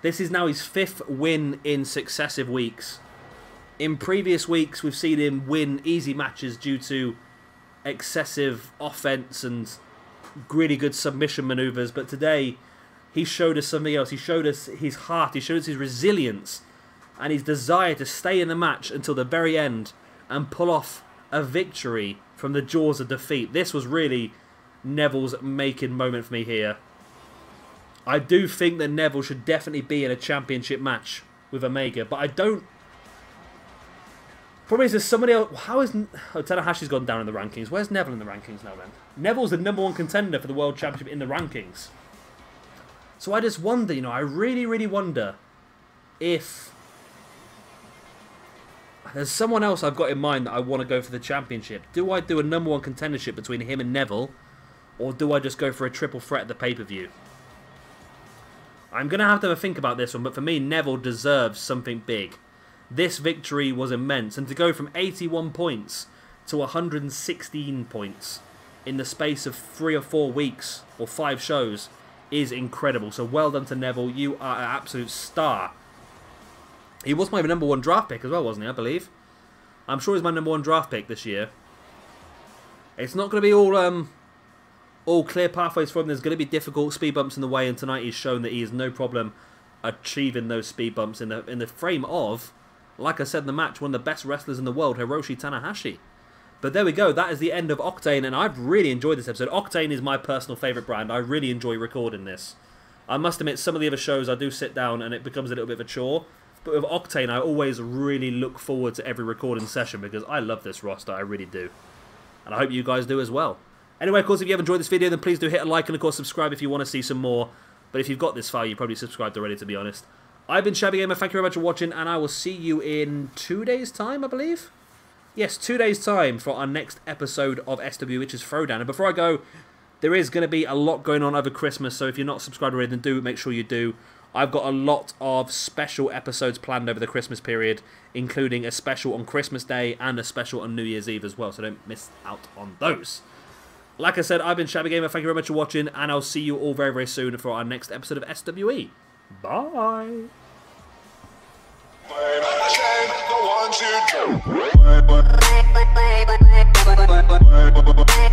This is now his 5th win in successive weeks. In previous weeks, we've seen him win easy matches due to excessive offense and really good submission maneuvers. But today, he showed us something else. He showed us his heart. He showed us his resilience and his desire to stay in the match until the very end and pull off a victory from the jaws of defeat. This was really Neville's making moment for me here. I do think that Neville should definitely be in a championship match with Omega, but I don't... Probably is there somebody else... How is... Oh, Tanahashi's gone down in the rankings. Where's Neville in the rankings now then? Neville's the #1 contender for the World Championship in the rankings. So I just wonder, you know, I really, really wonder if... There's someone else I've got in mind that I want to go for the championship. Do I do a #1 contendership between him and Neville? Or do I just go for a triple threat at the pay-per-view? I'm going to have to think about this one, but for me, Neville deserves something big. This victory was immense, and to go from 81 points to 116 points in the space of 3 or 4 weeks, or 5 shows, is incredible. So well done to Neville, you are an absolute star. He was my #1 draft pick as well, wasn't he, I believe? I'm sure he's my #1 draft pick this year. It's not going to be all clear pathways for him. There's going to be difficult speed bumps in the way, and tonight he's shown that he has no problem achieving those speed bumps in the frame of, like I said in the match, one of the best wrestlers in the world, Hiroshi Tanahashi. But there we go, that is the end of Octane, and I've really enjoyed this episode. Octane is my personal favourite brand. I really enjoy recording this. I must admit, some of the other shows I do sit down and it becomes a little bit of a chore, but with Octane I always really look forward to every recording session because I love this roster, I really do. And I hope you guys do as well. Anyway, of course, if you have enjoyed this video, then please do hit a like and, of course, subscribe if you want to see some more. But if you've got this far, you probably subscribed already, to be honest. I've been Shabby Gamer. Thank you very much for watching, and I will see you in 2 days' time, I believe? Yes, 2 days' time for our next episode of SWE, which is Throwdown. And before I go, there is going to be a lot going on over Christmas, so if you're not subscribed already, then do make sure you do. I've got a lot of special episodes planned over the Christmas period, including a special on Christmas Day and a special on New Year's Eve as well, so don't miss out on those. Like I said, I've been Shabby Gamer. Thank you very much for watching, and I'll see you all very, very soon for our next episode of SWE. Bye! The 1, 2, 3.